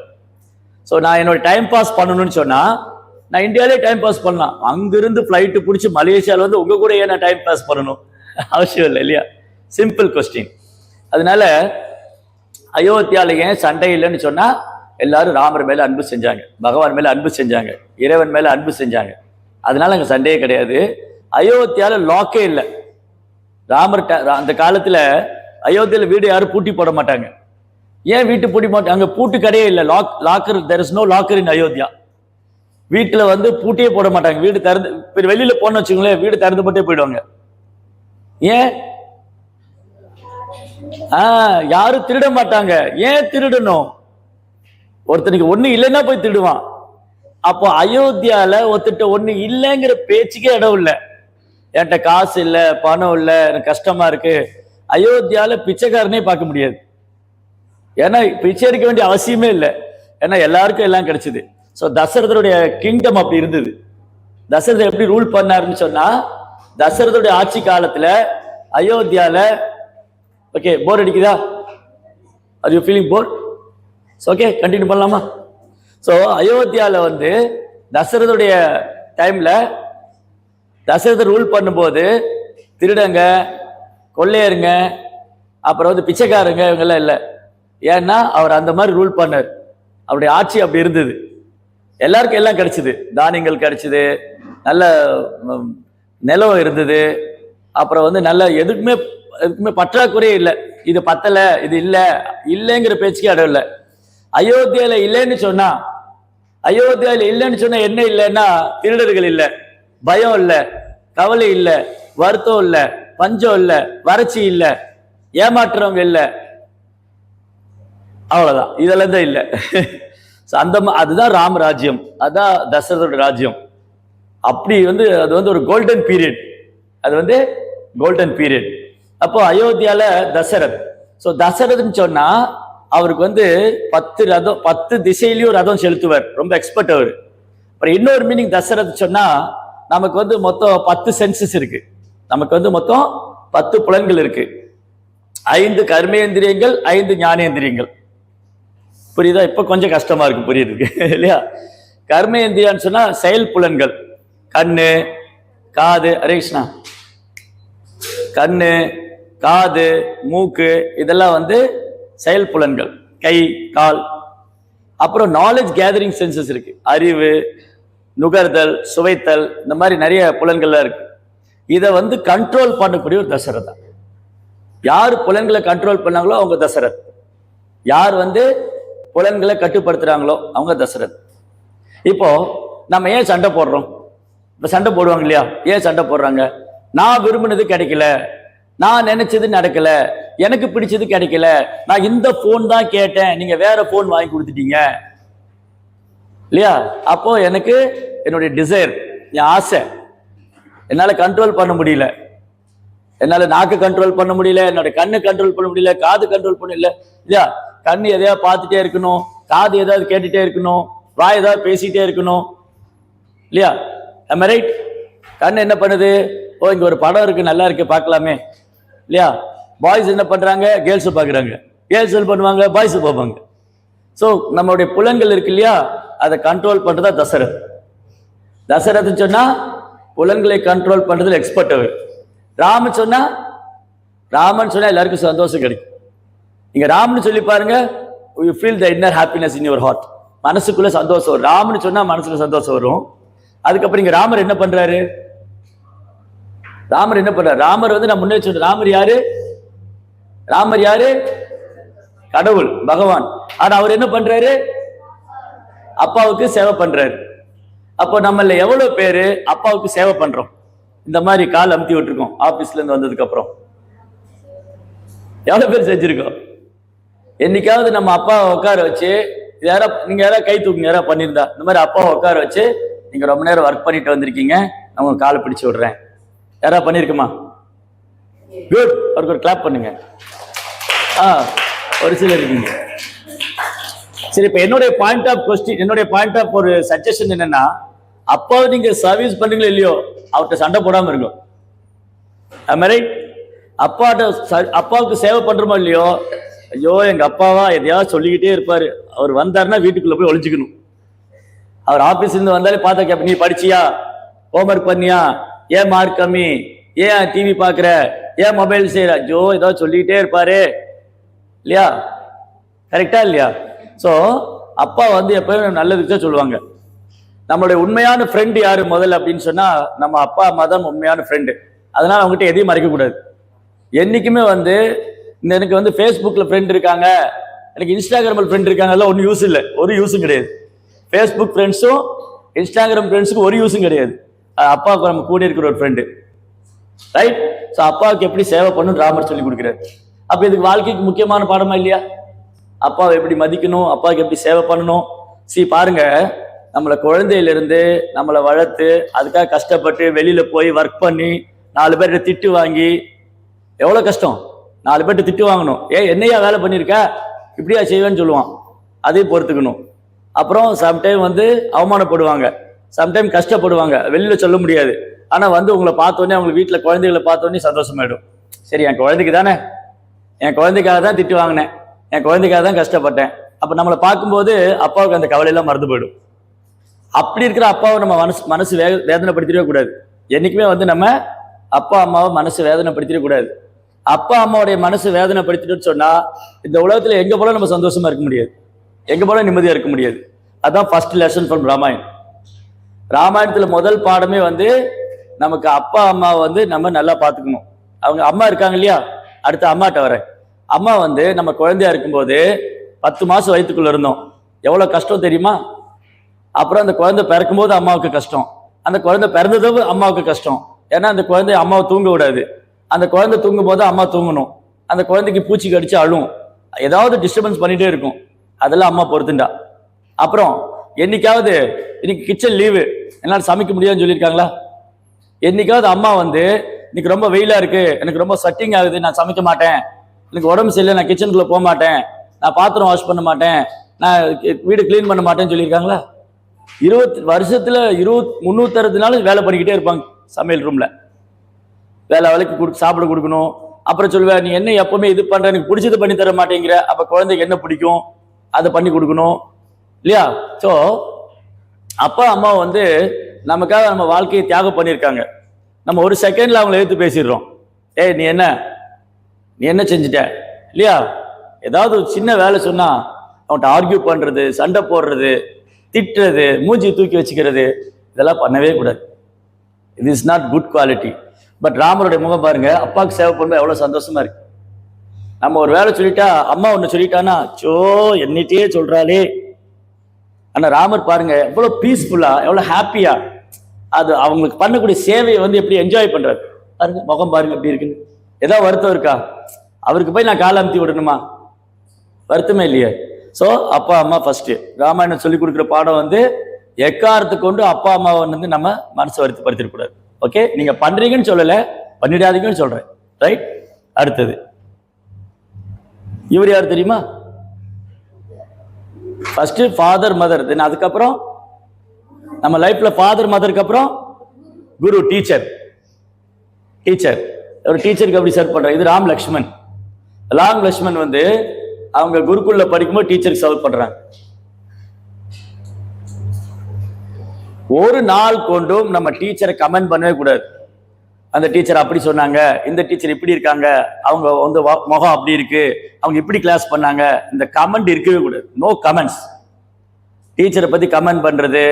Speaker 1: ஸோ நான் என்னோட டைம் பாஸ் பண்ணணும்னு சொன்னா நான் இந்தியாவிலே டைம் பாஸ் பண்ணலாம். அங்கிருந்து ஃபிளைட்டு பிடிச்சி மலேசியாவில் வந்து உங்க கூட ஏன் நான் டைம் பாஸ் பண்ணணும்? அவசியம் இல்லை இல்லையா? Simple question. அதனால அயோத்தியால ஏன் சண்டை இல்லைன்னு சொன்னா எல்லாரும் ராமர் மேல அன்பு செஞ்சாங்க, பகவான் மேல அன்பு செஞ்சாங்க, இறைவன் மேல அன்பு செஞ்சாங்க. அதனால அங்க சண்டையே கிடையாது. அயோத்தியால லாக்கே இல்லை. ராமர் அந்த காலத்துல அயோத்தியால வீடு யாரும் பூட்டி போட மாட்டாங்க. ஏன் வீட்டு பூட்டி மாட்டாங்க? அங்க பூட்டு கடையே இல்லை. Locker, there is no locker in Ayodhya. வீட்டுல வந்து பூட்டியே போட மாட்டாங்க. வீடு திறந்து வெளியில போன வச்சுக்கோங்களேன், வீடு திறந்து போட்டே போயிடுவாங்க. ஏன்? யாரும் திருட மாட்டாங்க. ஏன் திருடணும்? ஒருத்தனுக்கு ஒண்ணு இல்லைன்னா போய் திருடுவான். அப்போ அயோத்தியால ஒருத்தட்ட ஒண்ணு இல்லைங்கிற பேச்சுக்கே இடம் இல்லை. என்கிட்ட காசு இல்லை, பணம் இல்லை, எனக்கு கஷ்டமா இருக்கு. அயோத்தியால பிச்சைக்காரனே பார்க்க முடியாது. ஏன்னா பிச்சை எடுக்க வேண்டிய அவசியமே இல்லை, ஏன்னா எல்லாருக்கும் எல்லாம் கிடைச்சது. ஸோ தசரதருடைய கிங்டம் அப்படி இருந்தது. தசரதர் எப்படி ரூல் பண்ணாருன்னு சொன்னா, தசரதருடைய ஆட்சி காலத்துல அயோத்தியால, ஓகே போர் அடிக்குதா? Are you feeling bore? Okay continue பண்ணலாமா? ஸோ அயோத்தியால வந்து தசரதருடைய டைம்ல தசரதர் ரூல் பண்ணும்போது திருடங்க, கொள்ளையருங்க, அப்புறம் வந்து பிச்சைக்காரங்க இவங்கெல்லாம் இல்லை. ஏன்னா அவர் அந்த மாதிரி ரூல் பண்ணார். அவருடைய ஆட்சி அப்படி இருந்தது. எல்லாருக்கும் எல்லாம் கிடைச்சது, தானியங்கள் கிடைச்சது, நல்ல நிலம் இருந்தது, அப்புறம் வந்து நல்ல எதுக்குமே பற்றாக்குறையே இல்லை. இது பத்தல, இது இல்லைங்கிற பேச்சுக்கே இடம் இல்லை. அயோத்தியால இல்லைன்னு சொன்னா, அயோத்தியால இல்லைன்னு சொன்னா என்ன இல்லைன்னா, திருடர்கள் இல்லை, பயம் இல்லை, கவலை இல்லை, வருத்தம் இல்லை, பஞ்சம் இல்லை, வறட்சி இல்லை, ஏமாற்றுறவங்க இல்லை, அவ்வளவுதான். இதெல்லாம் தான் இல்லை. அந்த அதுதான் ராமராஜ்யம், அதான் தசரதோட ராஜ்யம். அப்படி வந்து அது வந்து ஒரு கோல்டன் பீரியட், அது வந்து கோல்டன் பீரியட். அப்போ அயோத்தியால தசரத். ஸோ தசரத்னு சொன்னா அவருக்கு வந்து 10 ரதம், 10 திசையிலையும் ரதம் செலுத்துவார், ரொம்ப எக்ஸ்பர்ட் அவர். அப்புறம் இன்னொரு மீனிங் தசரத் சொன்னா, நமக்கு வந்து மொத்தம் 10 சென்சஸ் இருக்கு. நமக்கு வந்து மொத்தம் 10 புலன்கள் இருக்கு. 5 கர்மேந்திரியங்கள், 5 ஞானேந்திரியங்கள். புரியுதா? இப்ப கொஞ்சம் கஷ்டமா இருக்கு புரியுதுக்கு இல்லையா? கர்மேந்திரியான்னு சொன்னா செயல் புலன்கள், கண்ணு, காது, ஹரே கிருஷ்ணா, கண்ணு, காது, மூக்கு, இதெல்லாம் வந்து செயல் புலன்கள், கை, கால். அப்புறம் நாலேஜ் கேதரிங் சென்சஸ் இருக்கு, அறிவு, நுகர்தல், சுவைத்தல், இந்த மாதிரி நிறைய புலன்கள்லாம் இருக்கு. இதை வந்து கண்ட்ரோல் பண்ணக்கூடிய ஒரு தசரதா. யார் புலன்களை கண்ட்ரோல் பண்ணாங்களோ அவங்க தசரத். யார் வந்து புலன்களை கட்டுப்படுத்துறாங்களோ அவங்க தசரத். இப்போ நம்ம ஏன் சண்டை போடுறோம்? இப்ப சண்டை போடுவாங்க இல்லையா? ஏன் சண்டை போடுறாங்க? நான் விரும்பினது கிடைக்கல, நான் நினைச்சது நடக்கல, எனக்கு பிடிச்சது கிடைக்கல, நான் இந்த போன் தான் கேட்டேன், நீங்க வேற போன் வாங்கி கொடுத்துட்டீங்க இல்லையா? அப்போ எனக்கு என்னுடைய டிசைர், என் ஆசை என்னால கண்ட்ரோல் பண்ண முடியல. என்னால நாக்கு கண்ட்ரோல் பண்ண முடியல, என்னோட கண்ணு கண்ட்ரோல் பண்ண முடியல, காது கண்ட்ரோல் பண்ண இல்லையா? கண்ணு எதையாவது பார்த்துட்டே இருக்கணும், காது ஏதாவது கேட்டுட்டே இருக்கணும், வாய் ஏதாவது பேசிட்டே இருக்கணும் இல்லையா? am I right? கண்ணு என்ன பண்ணுது? ஓ இங்க ஒரு படம் இருக்கு, நல்லா இருக்கு, பார்க்கலாமே இல்லையா? பாய்ஸ் என்ன பண்றாங்க? கேர்ள்ஸ் பார்க்குறாங்க, கேர்ள்ஸ் என்ன பண்ணுவாங்க? பாய்ஸ் பார்ப்பாங்க. ஸோ நம்மளுடைய புலன்கள் இருக்கு இல்லையா, அதை கண்ட்ரோல் பண்றதா தசரத். தசரத் சொன்னா புலன்களை கண்ட்ரோல் பண்றதுல எக்ஸ்பர்ட் அவர். ராமன் சொன்னா எல்லாருக்கும் சந்தோஷம் கிடைக்கும். நீங்க ராம்னு சொல்லி பாருங்க, you feel the inner happiness in your heart. மனசுக்குள்ள சந்தோஷம் வரும். ராம்னு சொன்னா மனசுல சந்தோஷம் வரும். அதுக்கப்புறம் இங்க ராமர் என்ன பண்றாரு? ராமர் வந்து நான் முன்னே சொல்றேன், ராமர் யாரு? கடவுள், பகவான். ஆனா அவர் என்ன பண்றாரு? அப்பாவுக்கு சேவை பண்றாரு. அப்போ நம்மள எவ்வளவு பேரு அப்பாவுக்கு சேவை பண்றோம்? இந்த மாதிரி கால் அமுத்தி விட்டுருக்கோம் ஆபீஸ்ல இருந்து வந்ததுக்கு அப்புறம். எவ்வளவு பேர் செஞ்சிருக்கோம்? என்னைக்காவது நம்ம அப்பாவை உட்கார வச்சு, நீங்க யாராவது கை தூக்குங்க, யாராவது பண்ணியிருந்தா இந்த மாதிரி அப்பாவை உட்கார வச்சு, நீங்க ரொம்ப நேரம் ஒர்க் பண்ணிட்டு வந்திருக்கீங்க, நான் உங்க காலை பிடிச்சு விடுறேன், யாராவது பண்ணிருக்குமா? குட், அவருக்கு ஒரு கிளாப் பண்ணுங்க. ஒரு சிலர் இருக்கீங்க. சரி, இப்ப என்னுடைய பாயிண்ட் ஆஃப் ஒரு சஜஷன் என்னன்னா, அப்பாவை நீங்க சர்வீஸ் பண்ணுங்களோ இல்லையோ, அவர்கிட்ட சண்டை போடாம இருக்கும். அப்பாவுக்கு சேவை பண்றோமோ இல்லையோ, ஐயோ எங்க அப்பாவா எதையாவது சொல்லிக்கிட்டே இருப்பாரு, அவர் வந்தாருன்னா வீட்டுக்குள்ள போய் ஒளிஞ்சுக்கணும். அவர் ஆபீஸ்ல இருந்து வந்தாலே பார்த்தா கேப்ப, நீ படிச்சியா, ஹோம்ஒர்க் பண்ணியா, ஏன் மார்க் கம்மி, ஏன் டிவி பாக்குற, ஏன் மொபைல் செய்யற, ஐயோ ஏதாவது சொல்லிக்கிட்டே இருப்பாரு இல்லையா? கரெக்டா இல்லையா? சோ அப்பா வந்து எப்பவுமே நல்லதுக்கு தான் சொல்லுவாங்க. நம்மளுடைய உண்மையான ஃப்ரெண்ட் யாரு முதல்ல அப்படின்னு சொன்னா, நம்ம அப்பா அம்மா தான் உண்மையான ஃப்ரெண்டு. அதனால அவங்ககிட்ட எதையும் மறைக்க கூடாது. என்னைக்குமே வந்து எனக்கு வந்து ஃபேஸ்புக்கில் ஃப்ரெண்ட் இருக்காங்க, எனக்கு இன்ஸ்டாகிராமில் ஃப்ரெண்ட் இருக்காங்க, எல்லாம் ஒன்றும் யூஸ் இல்லை, ஒரு யூஸும் கிடையாது. ஃபேஸ்புக் ஃப்ரெண்ட்ஸும் இன்ஸ்டாகிராம் ஃப்ரெண்ட்ஸுக்கும் ஒரு யூஸும் கிடையாது. அப்பாவுக்கு நம்ம கூட இருக்கிற ஒரு ஃப்ரெண்டு, ரைட்? ஸோ அப்பாவுக்கு எப்படி சேவை பண்ணணும் ராமர் சொல்லி கொடுக்குறாரு. அப்போ இதுக்கு வாழ்க்கைக்கு முக்கியமான பாடமா இல்லையா? அப்பாவை எப்படி மதிக்கணும், அப்பாவுக்கு எப்படி சேவை பண்ணணும். பாருங்க, நம்மளை குழந்தையிலிருந்து நம்மளை வளர்த்து அதுக்காக கஷ்டப்பட்டு வெளியில போய் ஒர்க் பண்ணி 4 பேர்கிட்ட திட்டு வாங்கி, எவ்வளோ கஷ்டம். 4 பேர்கிட்ட திட்டு வாங்கணும், என்னையா வேலை பண்ணியிருக்க, இப்படியா செய்வேன்னு சொல்லுவான், அதையும் பொறுத்துக்கணும். அப்புறம் சம்டைம் வந்து அவமானப்படுவாங்க, சம்டைம் கஷ்டப்படுவாங்க, வெளியில சொல்ல முடியாது. ஆனா வந்து உங்களை பார்த்தோன்னே, அவங்க வீட்டில் குழந்தைகளை பார்த்தோன்னே சந்தோஷமாயிடும். சரி, என் குழந்தைக்கு தானே, என் குழந்தைக்காக தான் திட்டு வாங்கினேன், என் குழந்தைக்காக தான் கஷ்டப்பட்டேன். அப்ப நம்மளை பார்க்கும்போது அப்பாவுக்கு அந்த கவலையெல்லாம் மறந்து போயிடும். அப்படி இருக்கிற அப்பாவை நம்ம மனசு வேதனைப்படுத்திடவே கூடாது. என்னைக்குமே வந்து நம்ம அப்பா அம்மாவை மனசு வேதனைப்படுத்திடவே கூடாது. அப்பா அம்மாவுடைய மனசு வேதனைப்படுத்திட்டு சொன்னா, இந்த உலகத்துல எங்க போல நம்ம சந்தோஷமா இருக்க முடியாது, எங்க போல நிம்மதியா இருக்க முடியாது. அதான் ஃபர்ஸ்ட் லெசன் ஃப்ரம் ராமாயணம். ராமாயணத்துல முதல் பாடமே வந்து நமக்கு அப்பா அம்மாவை வந்து நம்ம நல்லா பார்த்துக்கணும். அவங்க அம்மா இருக்காங்க இல்லையா, அடுத்த அம்மாட்ட வரேன். அம்மா வந்து நம்ம குழந்தையா இருக்கும்போது 10 மாசம் வயிற்றுக்குள்ள இருந்தோம், எவ்வளவு கஷ்டம் தெரியுமா? அப்புறம் அந்த குழந்தை பிறக்கும் போது அம்மாவுக்கு கஷ்டம், அந்த குழந்தை பிறந்தது அம்மாவுக்கு கஷ்டம். ஏன்னா அந்த குழந்தை அம்மாவை தூங்க விடாது, அந்த குழந்தை தூங்கும் போது அம்மா தூங்கணும், அந்த குழந்தைக்கு பூச்சி கடிச்சு அழும், ஏதாவது டிஸ்டர்பன்ஸ் பண்ணிட்டே இருக்கும், அதெல்லாம் அம்மா பொறுத்துண்டா. அப்புறம் என்னைக்காவது இன்னைக்கு கிச்சன் லீவு, என்னால் சமைக்க முடியாதுன்னு சொல்லியிருக்காங்களா? என்னைக்காவது அம்மா வந்து இன்னைக்கு ரொம்ப வெயிலா இருக்கு, எனக்கு ரொம்ப சட்டிங் ஆகுது, நான் சமைக்க மாட்டேன், எனக்கு உடம்பு சரியில்லை, நான் கிச்சனுக்குள்ள போக மாட்டேன், நான் பாத்திரம் வாஷ் பண்ண மாட்டேன், நான் வீடு கிளீன் பண்ண மாட்டேன்னு சொல்லியிருக்காங்களா? 20 வருஷத்துல 360 நாள் வேலை பண்ணிக்கிட்டே இருப்பாங்க சமையல் ரூம்ல. வேலைக்கு சாப்பிட கொடுக்கணும். அப்புறம் சொல்லுவேன், நீ என்ன எப்பவுமே இது பண்ற, எனக்கு பிடிச்சது பண்ணி தர மாட்டேங்கிற, அப்ப குழந்தைக்கு என்ன பிடிக்கும் அதை பண்ணி கொடுக்கணும் இல்லையா? ஸோ அப்பா அம்மா வந்து நமக்காக நம்ம வாழ்க்கையை தியாகம் பண்ணியிருக்காங்க. நம்ம ஒரு செகண்ட்ல அவங்களை எடுத்து பேசிடுறோம், நீ என்ன செஞ்சுட்ட இல்லையா? ஏதாவது ஒரு சின்ன வேலை சொன்னா அவன்கிட்ட ஆர்கியூ பண்றது, சண்டை போடுறது, திட்டுறது, மூஞ்சி தூக்கி வச்சுக்கிறது, இதெல்லாம் பண்ணவே கூடாது. இது is not good quality. But ராமருடைய முகம் பாருங்க, அப்பாவுக்கு சேவை பண்ணும்போது எவ்வளவு சந்தோஷமா இருக்கு. நம்ம ஒரு வேலை சொல்லிட்டா, அம்மா ஒண்ணு சொல்லிட்டானா, என்னிட்டே சொல்றாளே. ஆனா ராமர் பாருங்க எவ்வளவு பீஸ்ஃபுல்லா, எவ்வளவு ஹாப்பியா, அது அவங்களுக்கு பண்ணக்கூடிய சேவையை வந்து எப்படி என்ஜாய் பண்றாரு பாருங்க. முகம் பாருங்க எப்படி இருக்குன்னு. ஏதாவது வருத்தம் இருக்கா? அவருக்கு போய் நான் காலை அமுத்தி விடணுமா? வருத்தமே இல்லையே. ஸோ அப்பா அம்மா ஃபர்ஸ்ட். ராமாயணம் சொல்லி கொடுக்குற பாடம் வந்து எக்காரத்தை கொண்டு அப்பா அம்மாவை வந்து நம்ம மனசை வருத்தப்படுத்திடக்கூடாது. ஓகே, நீங்க பண்றீங்கன்னு சொல்லல, பண்ணிடாதீங்கன்னு சொல்றேன், ரைட்? அடுத்தது இவர் யார் தெரியுமா? ஃபர்ஸ்ட் ஃபாதர் மதர், தென் அதுக்கப்புறம் நம்ம லைஃப்ல ஃபாதர் மதருக்கு அப்புறம் குரு, டீச்சர். ஒரு டீச்சருக்கு அப்படி சர்வ் பண்றாங்க. இது ராம் லக்ஷ்மண். ராம் லக்ஷ்மண் வந்து அவங்க குருக்குள்ள படிக்கும்போது டீச்சருக்கு சர்வ் பண்றாங்க. ஒரு நாள் கொண்டும் நம்ம டீச்சரை கமெண்ட் பண்ணவே கூடாது. அந்த டீச்சர் அப்படி சொன்னாங்க, இந்த டீச்சர் இப்படி இருக்காங்க, அவங்க வந்து முகம் அப்படி இருக்கு, அவங்க இப்படி கிளாஸ் பண்ணாங்க, இந்த கமெண்ட் இருக்கவே கூடாது. No comments. டீச்சரை பத்தி கமெண்ட் பண்றது,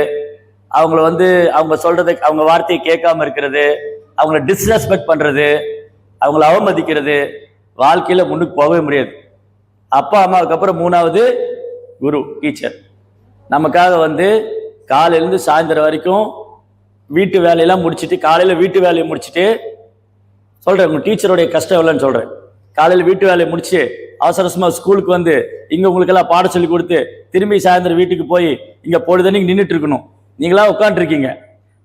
Speaker 1: அவங்கள வந்து அவங்க சொல்றது, அவங்க வார்த்தையை கேட்காம இருக்கிறது, அவங்கள டிஸ்ரெஸ்பெக்ட் பண்றது, அவங்கள அவமதிக்கிறது, வாழ்க்கையில முன்னுக்கு போகவே முடியாது. அப்பா அம்மாவுக்கு அப்புறம் மூணாவது குரு, டீச்சர். நமக்காக வந்து காலையிலேருந்து சாயந்தரம் வரைக்கும் வீட்டு வேலையெல்லாம் முடிச்சுட்டு, காலையில வீட்டு வேலையை முடிச்சுட்டு சொல்றேன், உங்க டீச்சருடைய கஷ்டம் எவ்வளோன்னு சொல்றேன். காலையில வீட்டு வேலையை முடிச்சு அவசரமா ஸ்கூலுக்கு வந்து இங்க உங்களுக்கு எல்லாம் பாடம் சொல்லி கொடுத்து திரும்பி சாயந்தரம் வீட்டுக்கு போய் இங்க பொழுதுனைக்கு நின்றுட்டு இருக்கணும். நீங்களா உட்காந்துருக்கீங்க.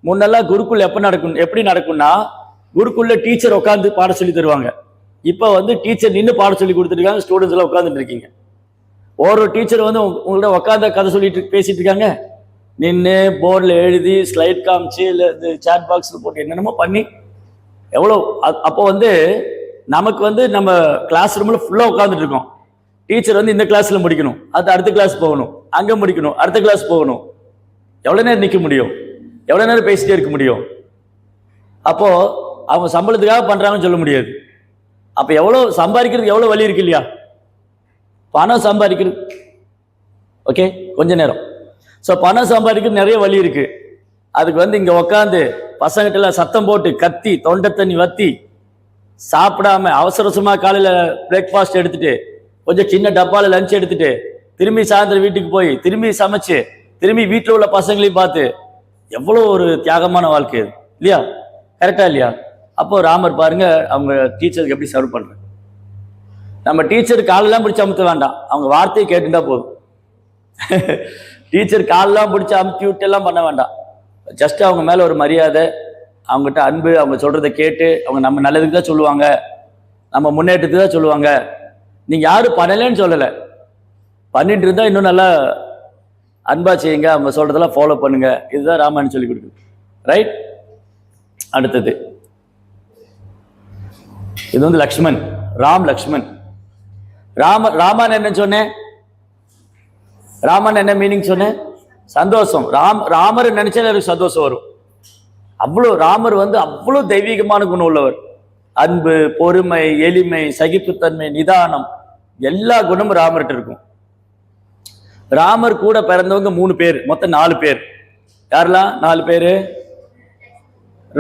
Speaker 1: முன்னெல்லாம் குருக்குள்ள எப்படி நடக்கும்னா, குருக்குள்ள டீச்சர் உட்காந்து பாடம் சொல்லி தருவாங்க. இப்ப வந்து டீச்சர் நின்று பாடம் சொல்லி கொடுத்துட்டு இருக்காங்க, ஸ்டூடெண்ட்ஸ் எல்லாம் உட்காந்துட்டு இருக்கீங்க. ஒரு டீச்சர் வந்து உங்கள்ட்ட உட்காந்து கதை சொல்லிட்டு பேசிட்டு இருக்காங்க, நின்று போர்டில் எழுதி ஸ்லைட் காமிச்சு இல்லை இந்த சேட் பாக்ஸில் போட்டு என்னென்னமோ பண்ணி எவ்வளோ. அப்போ வந்து நமக்கு வந்து நம்ம கிளாஸ் ரூமில் ஃபுல்லாக உட்காந்துட்டு இருக்கோம். டீச்சர் வந்து இந்த கிளாஸில் முடிக்கணும், அது அடுத்த கிளாஸ் போகணும், அங்கே முடிக்கணும், அடுத்த கிளாஸ் போகணும். எவ்வளோ நேரம் நிற்க முடியும்? எவ்வளோ நேரம் பேசிட்டே இருக்க முடியும்? அப்போது அவங்க சம்பளத்துக்காக பண்ணுறாங்கன்னு சொல்ல முடியாது. அப்போ எவ்வளோ சம்பாதிக்கிறதுக்கு எவ்வளோ வழி இருக்கு இல்லையா? பணம் சம்பாதிக்கிறது ஓகே கொஞ்ச நேரம். ஸோ பணம் சம்பாதிக்கிறது நிறைய வழி இருக்கு. அதுக்கு வந்து இங்கே உட்காந்து பசங்கிட்ட சத்தம் போட்டு கத்தி தொண்டை தண்ணி வத்தி சாப்பிடாம அவசரமாக காலையில் பிரேக்ஃபாஸ்ட் எடுத்துட்டு கொஞ்சம் சின்ன டப்பாவில் லஞ்ச் எடுத்துட்டு திரும்பி சாயந்தரம் வீட்டுக்கு போய் திரும்பி சமைச்சு திரும்பி வீட்டில் உள்ள பசங்களையும் பார்த்து எவ்வளோ ஒரு தியாகமான வாழ்க்கை அது இல்லையா? கரெக்டா இல்லையா? அப்போ ராமர் பாருங்க அவங்க டீச்சருக்கு எப்படி சர்வ் பண்றாங்க. நம்ம டீச்சர் காலெல்லாம் பிடிச்சி அமுத்த வேண்டாம், அவங்க வார்த்தையை கேட்டுட்டா போதும். டீச்சர் காலெல்லாம் பிடிச்சி அமுத்தி விட்டு எல்லாம் பண்ண வேண்டாம். ஜஸ்ட் அவங்க மேல ஒரு மரியாதை, அவங்ககிட்ட அன்பு, அவங்க சொல்றதை கேட்டு அவங்க நம்ம நல்லதுக்கு தான் சொல்லுவாங்க, நம்ம முன்னேற்றத்துக்கு தான் சொல்லுவாங்க. நீங்க யாரும் பண்ணலன்னு சொல்லலை, பண்ணிட்டு இருந்தா இன்னும் நல்லா அன்பா செய்யுங்க, அவங்க சொல்றதெல்லாம் ஃபாலோ பண்ணுங்க. இதுதான் ராமாயணம் சொல்லி கொடுக்குது. ரைட். அடுத்தது இது வந்து லக்ஷ்மண், ராம் லக்ஷ்மண். ராமன் என்ன சொன்னேன்? ராமன் என்ன மீனிங் சொன்னேன்? சந்தோஷம். ராமர் நினைச்சாலே எனக்கு சந்தோஷம் வரும். அவ்வளோ ராமர் வந்து அவ்வளோ தெய்வீகமான குணம் உள்ளவர். அன்பு, பொறுமை, எளிமை, சகிப்புத்தன்மை, நிதானம், எல்லா குணமும் ராமர்கிட்ட இருக்கும். ராமர் கூட பிறந்தவங்க 3 பேர், மொத்தம் 4 பேர். யாரெல்லாம் 4 பேரு?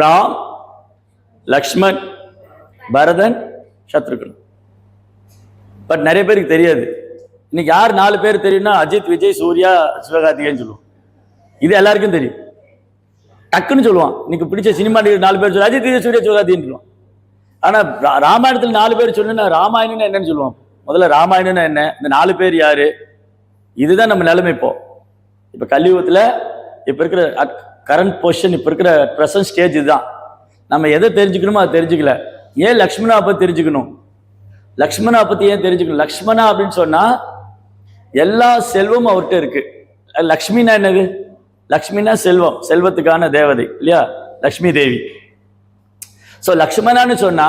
Speaker 1: ராம், லக்ஷ்மண், பரதன், சத்ருகன். பட் நிறைய பேருக்கு தெரியாது. இன்னைக்கு யார் 4 பேர் தெரியும்னா அஜித், விஜய், சூர்யா, சிவகார்த்திகேயன் சொல்லுவோம். இது எல்லாருக்கும் தெரியும். டக்குன்னு சொல்லுவான். இன்னைக்கு பிடிச்ச சினிமா 4 பேர் சொல்லுவான், அஜித், விஜய், சூர்யா, சிவகார்த்திகேயன் சொல்லுவான். ஆனா ராமாயணத்தில் 4 பேர் சொன்னா ராமாயணம்னா என்னன்னு சொல்லுவான். முதல்ல ராமாயணம்னா என்ன, இந்த 4 பேர் யாரு? இதுதான் நம்ம நிலைமை. இப்போ கலியுகத்துல இப்ப இருக்கிற கரண்ட் பொசிஷன், இப்ப இருக்கிற பிரசன்ட் ஸ்டேஜ் இதுதான். நம்ம எதை தெரிஞ்சுக்கணுமோ அதை தெரிஞ்சுக்கல. ஏன் லக்ஷ்மணா பத்தி தெரிஞ்சுக்கணும்? லக்ஷ்மணா பத்தி ஏன் தெரிஞ்சுக்கணும்? லக்ஷ்மணா அப்படின்னு சொன்னா எல்லா செல்வமும் அவர்கிட்ட இருக்கு. லக்ஷ்மினா என்னது? லக்ஷ்மினா செல்வம், செல்வத்துக்கான தேவதை இல்லையா? லக்ஷ்மி தேவி. ஸோ லக்ஷ்மணான்னு சொன்னா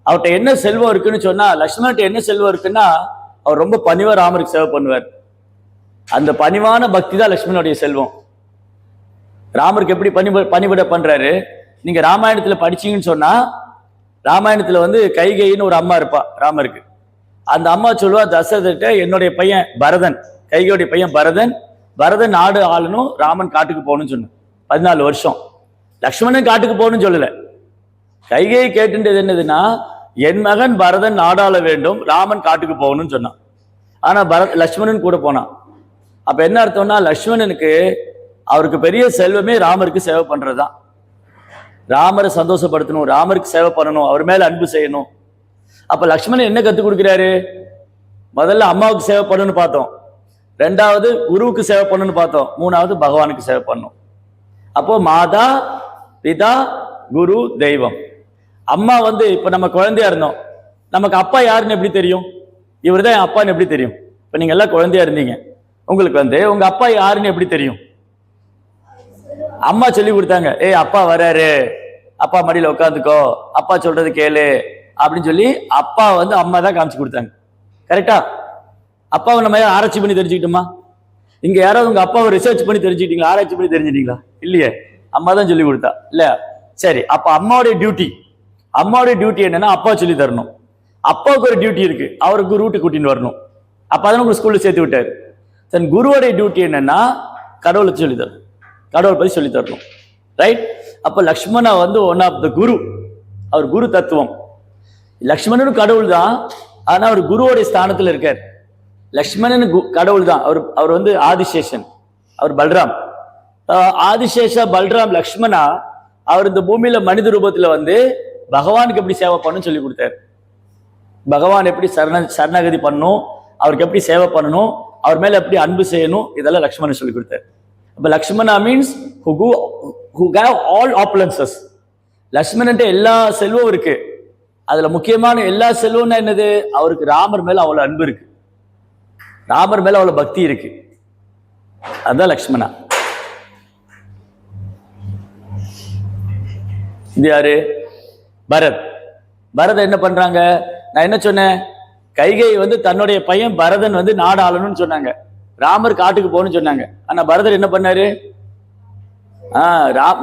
Speaker 1: அவர்கிட்ட என்ன செல்வம் இருக்குன்னு சொன்னா, லக்ஷ்மணர்கிட்ட என்ன செல்வம் இருக்குன்னா அவர் ரொம்ப பணிவா ராமருக்கு சேவை பண்ணுவார். அந்த பணிவான பக்தி தான் லக்ஷ்மணனுடைய செல்வம். ராமருக்கு எப்படி பணிவிட பண்றாரு? நீங்க ராமாயணத்துல படிச்சீங்கன்னு சொன்னா, ராமாயணத்துல வந்து கைகைன்னு ஒரு அம்மா இருப்பா ராமருக்கு. அந்த அம்மா சொல்லுவா தசரதர்கிட்ட, என்னுடைய பையன் பரதன், கைகையுடைய பையன் பரதன் நாடு ஆளணும், ராமன் காட்டுக்கு போகணும்னு சொன்ன. 14 வருஷம். லக்ஷ்மணன் காட்டுக்கு போகணும்னு சொல்லல. கைகையை கேட்டுன்றது என்னதுன்னா, என் மகன் பரதன் நாடாள வேண்டும், ராமன் காட்டுக்கு போகணும்னு சொன்னான். ஆனா லக்ஷ்மணன் கூட போனான். அப்ப என்ன அர்த்தம்னா, லக்ஷ்மணனுக்கு அவருக்கு பெரிய செல்வமே ராமருக்கு சேவை பண்றதுதான். ராமரை சந்தோஷப்படுத்தணும், ராமருக்கு சேவை பண்ணணும், அவர் மேல அன்பு செய்யணும். அப்ப லக்ஷ்மணன் என்ன கத்துக் கொடுக்கிறாரு? முதல்ல அம்மாவுக்கு சேவை பண்ணணும்னு பார்த்தோம், 2வது குருவுக்கு சேவை பண்ணணும்னு பார்த்தோம், 3வது பகவானுக்கு சேவை பண்ணணும். அப்போ மாதா, பிதா, குரு, தெய்வம். அம்மா வந்து இப்ப நம்ம குழந்தையா இருந்தோம், நமக்கு அப்பா யாருன்னு எப்படி தெரியும்? இவர் தான் என் அப்பான்னு எப்படி தெரியும்? இப்ப நீங்க எல்லாம் குழந்தையா இருந்தீங்க, உங்களுக்கு வந்து உங்க அப்பா யாருன்னு எப்படி தெரியும்? அம்மா சொல்லி கொடுத்தாங்க, ஏய் அப்பா வராரு, அப்பா மடியில உட்காந்துக்கோ, அப்பா சொல்றது கேளு அப்படின்னு சொல்லி அப்பா வந்து அம்மா தான் காமிச்சு கொடுத்தாங்க. கரெக்டா? அப்பாவை நம்ம ஆராய்ச்சி பண்ணி தெரிஞ்சுக்கிட்டோமா? இங்க யாராவது உங்க அப்பாவை ரிசர்ச் பண்ணி தெரிஞ்சுக்கிட்டீங்களா? ஆராய்ச்சி பண்ணி தெரிஞ்சுட்டீங்களா? இல்லையே, அம்மா தான் சொல்லி கொடுத்தா. இல்ல, சரி, அப்ப அம்மாவுடைய டியூட்டி என்னன்னா அப்பா சொல்லி தரணும். அப்பாவுக்கு ஒரு டியூட்டி இருக்கு, அவருக்கு ரூட்டு கூட்டின்னு வரணும். அப்ப அதான் உங்களுக்கு ஸ்கூல்ல சேர்த்து விட்டாரு. தன் குருவோடைய டியூட்டி என்னன்னா கடவுளை சொல்லி தரணும், கடவுளை பத்தி சொல்லி தரணும். ரைட்? அப்ப லக்ஷ்மணா வந்து ஒன் ஆஃப் த குரு, அவர் குரு தத்துவம். லக்ஷ்மணனும் கடவுள் தான், ஆனா அவர் குருவோடைய ஸ்தானத்துல இருக்கார். லக்ஷ்மணன் கடவுள் தான், அவர் வந்து ஆதிசேஷன், அவர் பல்ராம். ஆதிசேஷா பல்ராம் லக்ஷ்மணா அவர் இந்த பூமியில மனித ரூபத்துல வந்து பகவானுக்கு எப்படி சேவை பண்ணணும்னு சொல்லி கொடுத்தாரு. பகவான் எப்படி சரணாகதி பண்ணணும், அவருக்கு எப்படி சேவை பண்ணணும், அவர் மேல எப்படி அன்பு செய்யணும், இதெல்லாம் லக்ஷ்மணன் சொல்லி கொடுத்தாரு. அப்ப Lakshmana means who gave all opulences. லக்ஷ்மணன்ட்ட எல்லா செல்வம் இருக்கு, அதுல முக்கியமான எல்லா செல்வம்னா என்னது? அவருக்கு ராமர் மேல அவ்வளவு அன்பு இருக்கு, ராமர் மேல அவ்வளவு பக்தி இருக்கு. அதுதான் லக்ஷ்மணா. இது யாரு? பரத் என்ன பண்றாங்க? நான் என்ன சொன்னேன்? கைகை வந்து தன்னுடைய பையன் பரதன் வந்து நாடு ஆளணும்னு சொன்னாங்க, ராமர் காட்டுக்கு போகணும்னு சொன்னாங்க. ஆனா பரதர் என்ன பண்ணாரு?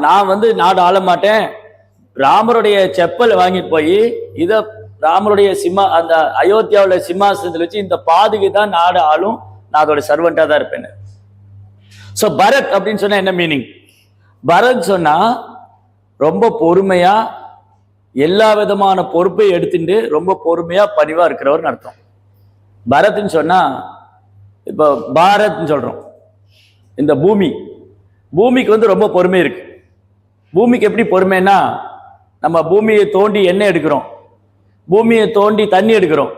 Speaker 1: நான் வந்து நாடு ஆள மாட்டேன், ராமருடைய செப்பல் வாங்கிட்டு போய் இத ராமருடைய அந்த அயோத்தியாவுல சிம்மாசனத்தில் வச்சு இந்த பாதுகை தான் நாடு ஆளும், நான் அதோட சர்வெண்டா தான் இருப்பேன். சோ பரத் அப்படின்னு சொன்னா என்ன மீனிங்? பரத் சொன்னா ரொம்ப பொறுமையா எல்லா விதமான பொறுப்பை எடுத்துட்டு ரொம்ப பொறுமையா பணிவா இருக்கிறவர்னு அர்த்தம். பரத்ன்னு சொன்னா இப்போ பாரத்ன்னு சொல்றோம், இந்த பூமிக்கு வந்து ரொம்ப பொறுமை இருக்கு. பூமிக்கு எப்படி பொறுமைன்னா, நம்ம பூமியை தோண்டி எண்ணெய் எடுக்கிறோம், பூமியை தோண்டி தண்ணி எடுக்கிறோம்,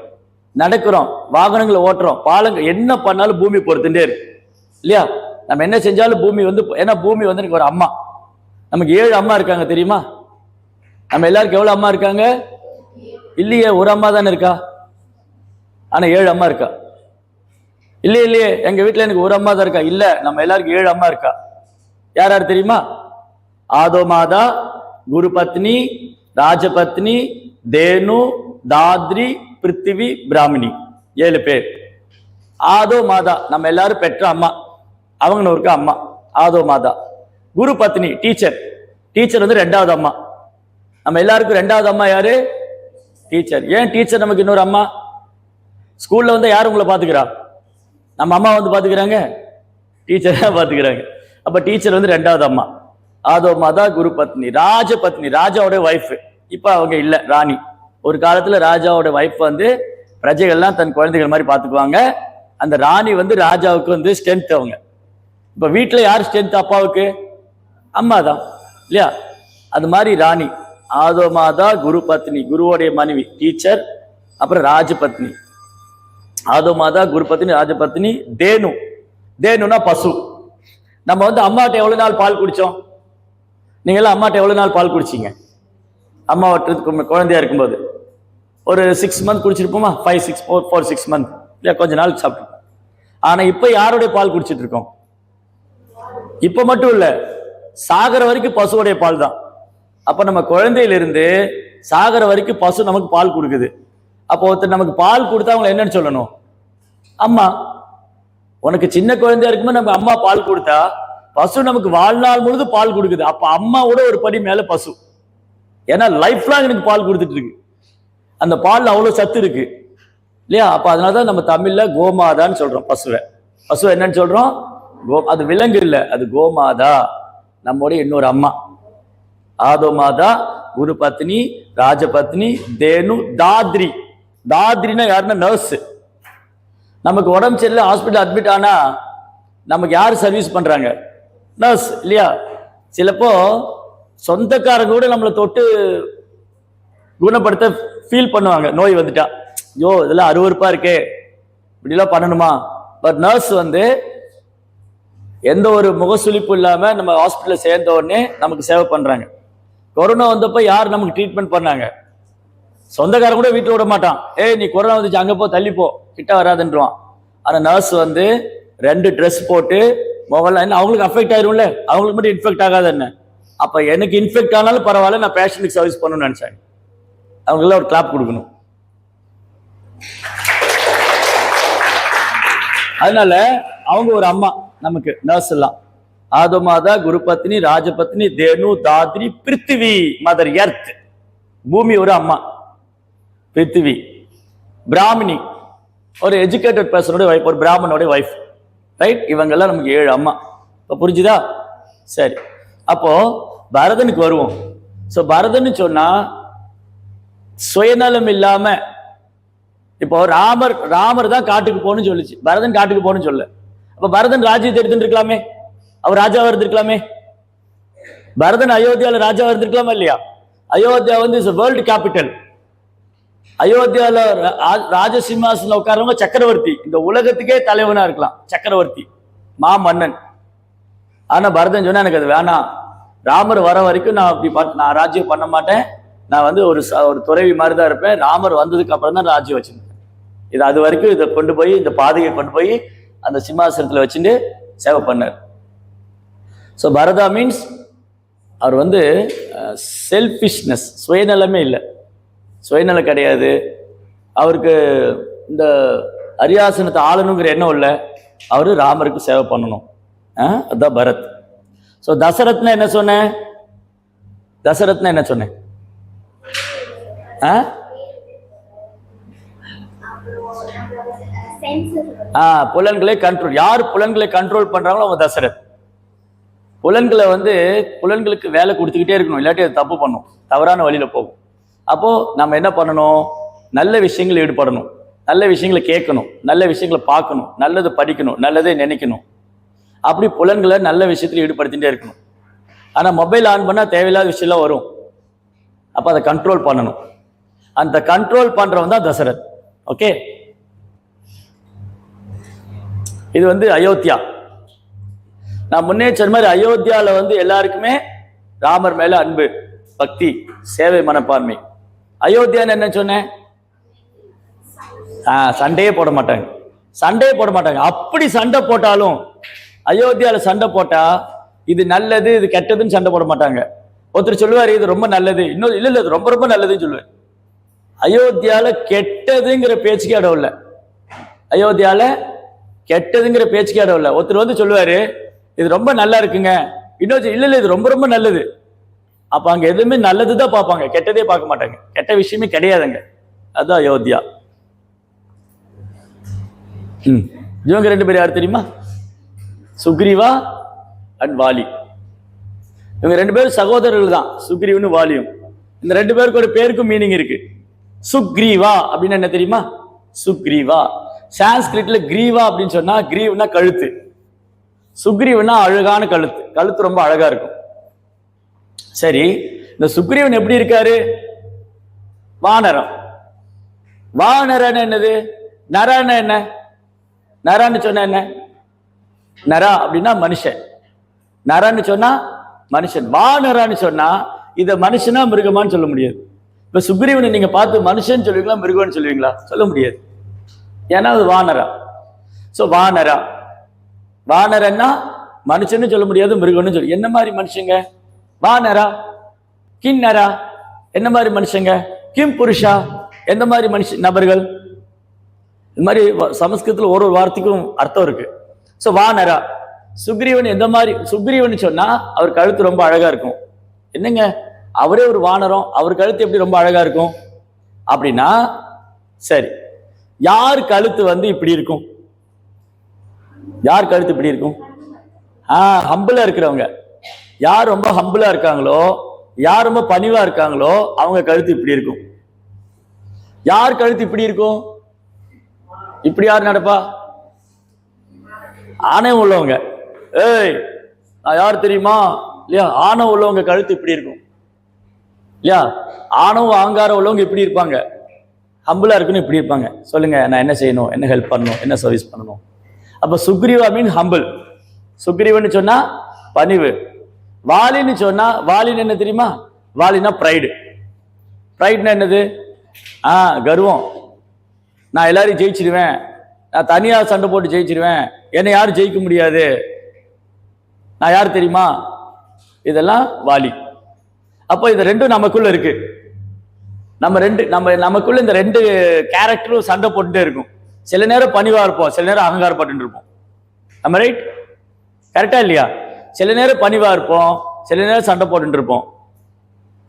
Speaker 1: நடக்கிறோம், வாகனங்களை ஓட்டுறோம், பாலங்கள், என்ன பண்ணாலும் பூமி பொறுத்துட்டே இருக்கு இல்லையா? நம்ம என்ன செஞ்சாலும் பூமி வந்து, ஏன்னா பூமி வந்து எனக்கு ஒரு அம்மா. நமக்கு 7 அம்மா இருக்காங்க தெரியுமா? நம்ம எல்லாருக்கும் எவ்வளவு அம்மா இருக்காங்க? இல்லையே, ஒரு அம்மா தானே இருக்கா, ஆனா 7 அம்மா இருக்கா. இல்லையே, எங்க வீட்டுல எனக்கு ஒரு அம்மா தான் இருக்கா. இல்ல, நம்ம எல்லாருக்கும் 7 அம்மா இருக்கா. யார் யார் தெரியுமா? ஆதோ மாதா, குரு பத்னி, ராஜபத்னி, தேனு, தாத்ரி, பிருத்திவி, பிராமணி, 7 பேர். ஆதோ மாதா நம்ம எல்லாரும் பெற்ற அம்மா, அவங்க ஒரு அம்மா ஆதோ மாதா. குரு பத்னி டீச்சர் வந்து 2வது அம்மா. நம்ம எல்லாருக்கும் 2வது அம்மா யாரு? டீச்சர். ஏன் டீச்சர் நமக்கு இன்னொரு அம்மா? ஸ்கூல்ல வந்து யாரும் உங்களை பாத்துக்கிறா? நம்ம அம்மா வந்து பாத்துக்கிறாங்க, டீச்சர் தான் பாத்துக்கிறாங்க. அப்ப டீச்சர் வந்து 2வது அம்மா. ஆதோ மாதா, குரு பத்னி. ராஜபத்னி ராஜாவோட வைஃப், இப்ப அவங்க இல்ல, ராணி. ஒரு காலத்துல ராஜாவோட வைஃப் வந்து பிரஜைகள்லாம் தன் குழந்தைகள் மாதிரி பாத்துக்குவாங்க. அந்த ராணி வந்து ராஜாவுக்கு வந்து ஸ்ட்ரென்த். அவங்க இப்ப வீட்டுல யார் ஸ்ட்ரென்த்? அப்பாவுக்கு அம்மா தான் இல்லையா? அது மாதிரி ராணி. ஆதோ மாதா, குரு பத்னி, குருவோடைய மனைவி டீச்சர். அப்புறம் ராஜபத்னி, ஆதோ மாதா, குரு பத்னி, ராஜபத்னி. தேனுனா பசு. நம்ம வந்து அம்மாட்ட எவ்வளவு நாள் பால் குடிச்சோம்? நீங்க எல்லாம் அம்மாட்ட எவ்வளவு நாள் பால் குடிச்சீங்க? அம்மா குழந்தையா இருக்கும்போது ஒரு 6 மந்த் குடிச்சிருப்போமா? 4-6 மந்த் இல்லையா? கொஞ்ச நாள் சாப்பிட்டு. ஆனா இப்ப யாருடைய பால் குடிச்சிட்டு இருக்கோம்? இப்ப மட்டும் இல்ல, சாகர வரைக்கும் பசுவோடைய பால் தான். அப்ப நம்ம குழந்தையிலிருந்து சாகர வரைக்கும் பசு நமக்கு பால் கொடுக்குது. அப்போ ஒருத்தர் நமக்கு பால் கொடுத்தா அவங்க என்னன்னு சொல்லணும்? அம்மா. உனக்கு சின்ன குழந்தையா இருக்கும்போது நம்ம அம்மா பால் கொடுத்தா, பசு நமக்கு வாழ்நாள் முழுது பால் கொடுக்குது. அப்ப அம்மாவோட ஒரு படி மேல பசு. ஏன்னா லைஃப் லாங் எனக்கு பால் கொடுத்துட்டு இருக்கு, அந்த பால் அவ்வளவு சத்து இருக்கு இல்லையா? அப்ப அதனாலதான் நம்ம தமிழ்ல கோமாதான்னு சொல்றோம் பசுவை. பசுவை என்னன்னு சொல்றோம்? அது விலங்கு இல்ல, அது கோமாதா, நம்முடைய இன்னொரு அம்மா. ஆதோ மாதா, குரு பத்னி, ராஜபத்னி, தேனு, தாத்ரி. தாத்ரினா யாருன்னா நர்ஸ். நமக்கு உடம்பு சரியில்லை, ஹாஸ்பிட்டல் அட்மிட் ஆனா நமக்கு யாரு சர்வீஸ் பண்றாங்க? நர்ஸ் இல்லையா? சிலப்போ சொந்தக்காரங்க கூட நம்மளை தொட்டு குணப்படுத்த ஃபீல் பண்ணுவாங்க, நோய் வந்துட்டா. ஐயோ இதெல்லாம் அருவருப்பா இருக்கே, இப்படிலாம் பண்ணணுமா? பட் நர்ஸ் வந்து எந்த ஒரு முகசுளிப்பு இல்லாம நம்ம ஹாஸ்பிட்டல்ல சேர்ந்த உடனே நமக்கு சேவை பண்றாங்க. கொரோனா வந்தப்ப யார் நமக்கு ட்ரீட்மெண்ட் பண்ணாங்க? சொந்தக்காரன் கூட வீட்டுல விட மாட்டான். ஏய் நீ கொரோனா வந்துச்சு, அங்க போ, தள்ளி போ, கிட்ட வராதுன்றான். ஆனா நர்ஸ் வந்து 2 ட்ரெஸ் போட்டு முகலாம் என்ன அவங்களுக்கு அஃபெக்ட் ஆயிரும்ல, அவங்களுக்கு மட்டும் இன்ஃபெக்ட் ஆகாது என்ன? அப்ப எனக்கு இன்ஃபெக்ட் ஆனாலும் பரவாயில்ல, நான் பேஷண்ட்டுக்கு சர்வீஸ் பண்ணணும்னு நினைச்சாங்க. அவங்களெல்லாம் ஒரு கிளாப் கொடுக்கணும். அதனால அவங்க ஒரு அம்மா நமக்கு, நர்ஸ் எல்லாம். ஆதமாதா, குருபத்னி, ராஜபத்னி, தேனு, தாத்ரி, பிருத்திவி, மதர் எர்த். பூமி ஒரு அம்மா, பிருத்திவி. பிராமணி ஒரு எஜுகேட்டட் பர்சனோட வைஃப், ஒரு பிராமணோட வைஃப், ரைட்? இவங்கெல்லாம் நமக்கு 7 அம்மா. இப்போ புரிஞ்சுதா? சரி, அப்போ பரதனுக்கு வருவோம். ஸோ பரதன்னு சொன்னா சுயநலம் இல்லாம, இப்போ ராமர் தான் காட்டுக்கு போகணும்னு சொல்லிச்சு, பரதன் காட்டுக்கு போகணும்னு சொல்ல. அப்ப பரதன் ராஜ்யத்தை எடுத்துட்டு இருக்கலாமே, அவர் ராஜாவா இருந்திருக்கலாமே. பரதன் அயோத்தியால ராஜாவா இருந்திருக்கலாமா இல்லையா? அயோத்தியா வந்து வேர்ல்டு கேபிட்டல். அயோத்தியால ராஜசிம்மாசன உட்காரவங்க சக்கரவர்த்தி, இந்த உலகத்துக்கே தலைவனா இருக்கலாம், சக்கரவர்த்தி, மாமன்னன். ஆனா பரதன் சொன்னா எனக்கு அது வேணாம், ராமர் வர வரைக்கும் நான் அப்படி நான் ராஜ்யம் பண்ண மாட்டேன், நான் வந்து ஒரு துறவி மாதிரி தான் இருப்பேன், ராமர் வந்ததுக்கு அப்புறம் தான் ராஜ்யம் வச்சிருக்கேன். இது அது வரைக்கும் இதை கொண்டு போய், இந்த பாதையை கொண்டு போய் அந்த சிம்மாசனத்தில் வச்சுட்டு சேவை பண்ணார். ஸோ பரதா மீன்ஸ் அவர் வந்து செல்ஃபிஷ்னஸ், சுயநலமே இல்லை, சுயநலம் கிடையாது அவருக்கு. இந்த அரியாசனத்தை ஆளணுங்கிற எண்ணம் இல்லை, அவரு ராமருக்கு சேவை பண்ணணும். அதுதான் பரத். ஸோ தசரத்னா என்ன சொன்னேன்? தசரத்னா என்ன சொன்னேன்? புலன்களை கண்ட்ரோல். யார் புலன்களை கண்ட்ரோல் பண்றாங்களோ அவங்க தசரத். புலன்களை வந்து புலன்களுக்கு வேலை கொடுத்துக்கிட்டே இருக்கணும், இல்லாட்டி அது தப்பு பண்ணும், தவறான வழியில போகும். அப்போ நம்ம என்ன பண்ணணும்? நல்ல விஷயங்கள் ஈடுபடணும், நல்ல விஷயங்களை கேட்கணும், நல்ல விஷயங்களை பார்க்கணும், நல்லது படிக்கணும், நல்லதை நினைக்கணும். அப்படி புலன்களை நல்ல விஷயத்துல ஈடுபடுத்திட்டே இருக்கணும். ஆனா மொபைல் ஆன் பண்ணா தேவையில்லாத விஷயம்லாம் வரும், அப்ப அதை கண்ட்ரோல் பண்ணணும். அந்த கண்ட்ரோல் பண்றவன் தான் தசரத். ஓகே, இது வந்து அயோத்தியா. நான் முன்னே சொன்ன மாதிரி அயோத்தியால வந்து எல்லாருக்குமே ராமர் மேல அன்பு, பக்தி, சேவை மனப்பான்மை. அயோத்தியான்னு என்ன சொன்னேன்? சண்டையே போட மாட்டாங்க, சண்டையே போட மாட்டாங்க. அப்படி சண்டை போட்டாலும் அயோத்தியால சண்டை போட்டா இது நல்லது இது கெட்டதுன்னு சண்டை போட மாட்டாங்க. ஒருத்தர் சொல்லுவாரு இது ரொம்ப நல்லது, இன்னொரு இல்ல இது ரொம்ப ரொம்ப நல்லதுன்னு சொல்லுவார். அயோத்தியால கெட்டதுங்கிற பேச்சுக்கே இடம் இல்லை, அயோத்தியால கெட்டதுங்கிற பேச்சுக்கே இடம் இல்லை. ஒருத்தர் வந்து சொல்லுவாரு இது ரொம்ப நல்லா இருக்குங்க, இன்னொரு இல்ல இது ரொம்ப ரொம்ப நல்லது. அப்ப அங்க எதுவுமே நல்லதுதான் பார்ப்பாங்க, கெட்டதே பார்க்க மாட்டாங்க, கெட்ட விஷயமே கிடையாதுங்க. அதுதான் அயோத்தியா. இவங்க 2 பேர் யார் தெரியுமா? சுக்ரீவா அண்ட் வாலி. இவங்க 2 பேரும் சகோதரர்கள் தான், சுக்ரீவனு வாலியும். இந்த 2 பேருக்கு ஒரு பேருக்கும் மீனிங் இருக்கு. சுக்ரீவா அப்படின்னு என்ன தெரியுமா? சுக்ரீவா சான்ஸ்கிரிட்ல கிரீவா அப்படின்னு சொன்னா, கிரீவ்னா கழுத்து, சுக்ரீவனா அழகான கழுத்து, கழுத்து ரொம்ப அழகா இருக்கும். சரி, இந்த சுக்ரீவன் எப்படி இருக்காரு? வானரம். வானரன் என்னது? நரன்னு என்ன? நரான்னு சொன்ன என்ன? நரா அப்படின்னா மனுஷன், நரான்னு சொன்னா மனுஷன். வானரான்னு சொன்னா இத மனுஷனா மிருகமான்னு சொல்ல முடியாது. இப்ப சுக்ரீவனை நீங்க பார்த்து மனுஷன் சொல்லுவீங்களா மிருகம்னு சொல்லுவீங்களா? சொல்ல முடியாது, ஏன்னா அது வானரா. சோ வானரா, வானரன்னா மனுஷன்னு சொல்ல முடியாது, மிருகம்னு சொல்லு. என்ன மாதிரி மனுஷங்க? வானரா. கிண்ணரா என்ன மாதிரி மனுஷங்க? கிம் புருஷா எந்த மாதிரி நபர்கள்? இது மாதிரி சமஸ்கிருதத்துல ஒரு வார்த்தைக்கும் அர்த்தம் இருக்கு. சோ வானரா. சுக்ரீவன் எந்த மாதிரி? சுக்ரீவன் சொன்னா அவர் கழுத்து ரொம்ப அழகா இருக்கும். என்னங்க அவரே ஒரு வானரம், அவர் கழுத்து எப்படி ரொம்ப அழகா இருக்கும் அப்படின்னா, சரி யார் கழுத்து வந்து இப்படி இருக்கும்? யார் கழுத்து இப்படி இருக்கும்? ஹம்பிளா இருக்கிறவங்க. யார் ரொம்ப ஹம்பிளா இருக்காங்களோ, யார் ரொம்ப பணிவா இருக்காங்களோ அவங்க கழுத்து இப்படி இருக்கும். யார் கழுத்து இப்படி இருக்கும்? இப்படி யார் நடப்பா? ஆணவம் உள்ளவங்க. ஏய் நான் யார் தெரியுமா இல்லையா? ஆணவம் உள்ளவங்க கழுத்து இப்படி இருக்கும் இல்லையா? ஆணவம் ஆங்காரம் உள்ளவங்க இப்படி இருப்பாங்க, ஹம்பிளா இருக்குன்னு இப்படி இருப்பாங்க. சொல்லுங்க நான் என்ன செய்யணும், என்ன ஹெல்ப் பண்ணணும், என்ன சர்வீஸ் பண்ணணும்? அப்ப சுக்ரீவா மீன் ஹம்பிள். சுக்ரீவன் சொன்னா பணிவு. வாலின்னு சொன்னா, வாலின்னு என்ன தெரியுமா? வாலினா பிரைடு. பிரைட்னா என்னது? கர்வம். நான் எல்லாரையும் ஜெயிச்சிருவேன், நான் தனியா சண்டை போட்டு ஜெயிச்சிருவேன், என்னை யாரும் ஜெயிக்க முடியாது. நான் யார் தெரியுமா? இதெல்லாம் வாலி. அப்போ இந்த ரெண்டும் நமக்குள்ள இருக்கு. நமக்குள்ள இந்த ரெண்டு கேரக்டரும் சண்டை போட்டுட்டே இருக்கும். சில நேரம் பணிவா இருப்போம், சில நேரம் அகங்காரப்பட்டு இருப்போம். நம்ம ரைட்? கரெக்டா இல்லையா? சில நேரம் பணிவா இருப்போம், சில நேரம் சண்டை போட்டு இருப்போம்.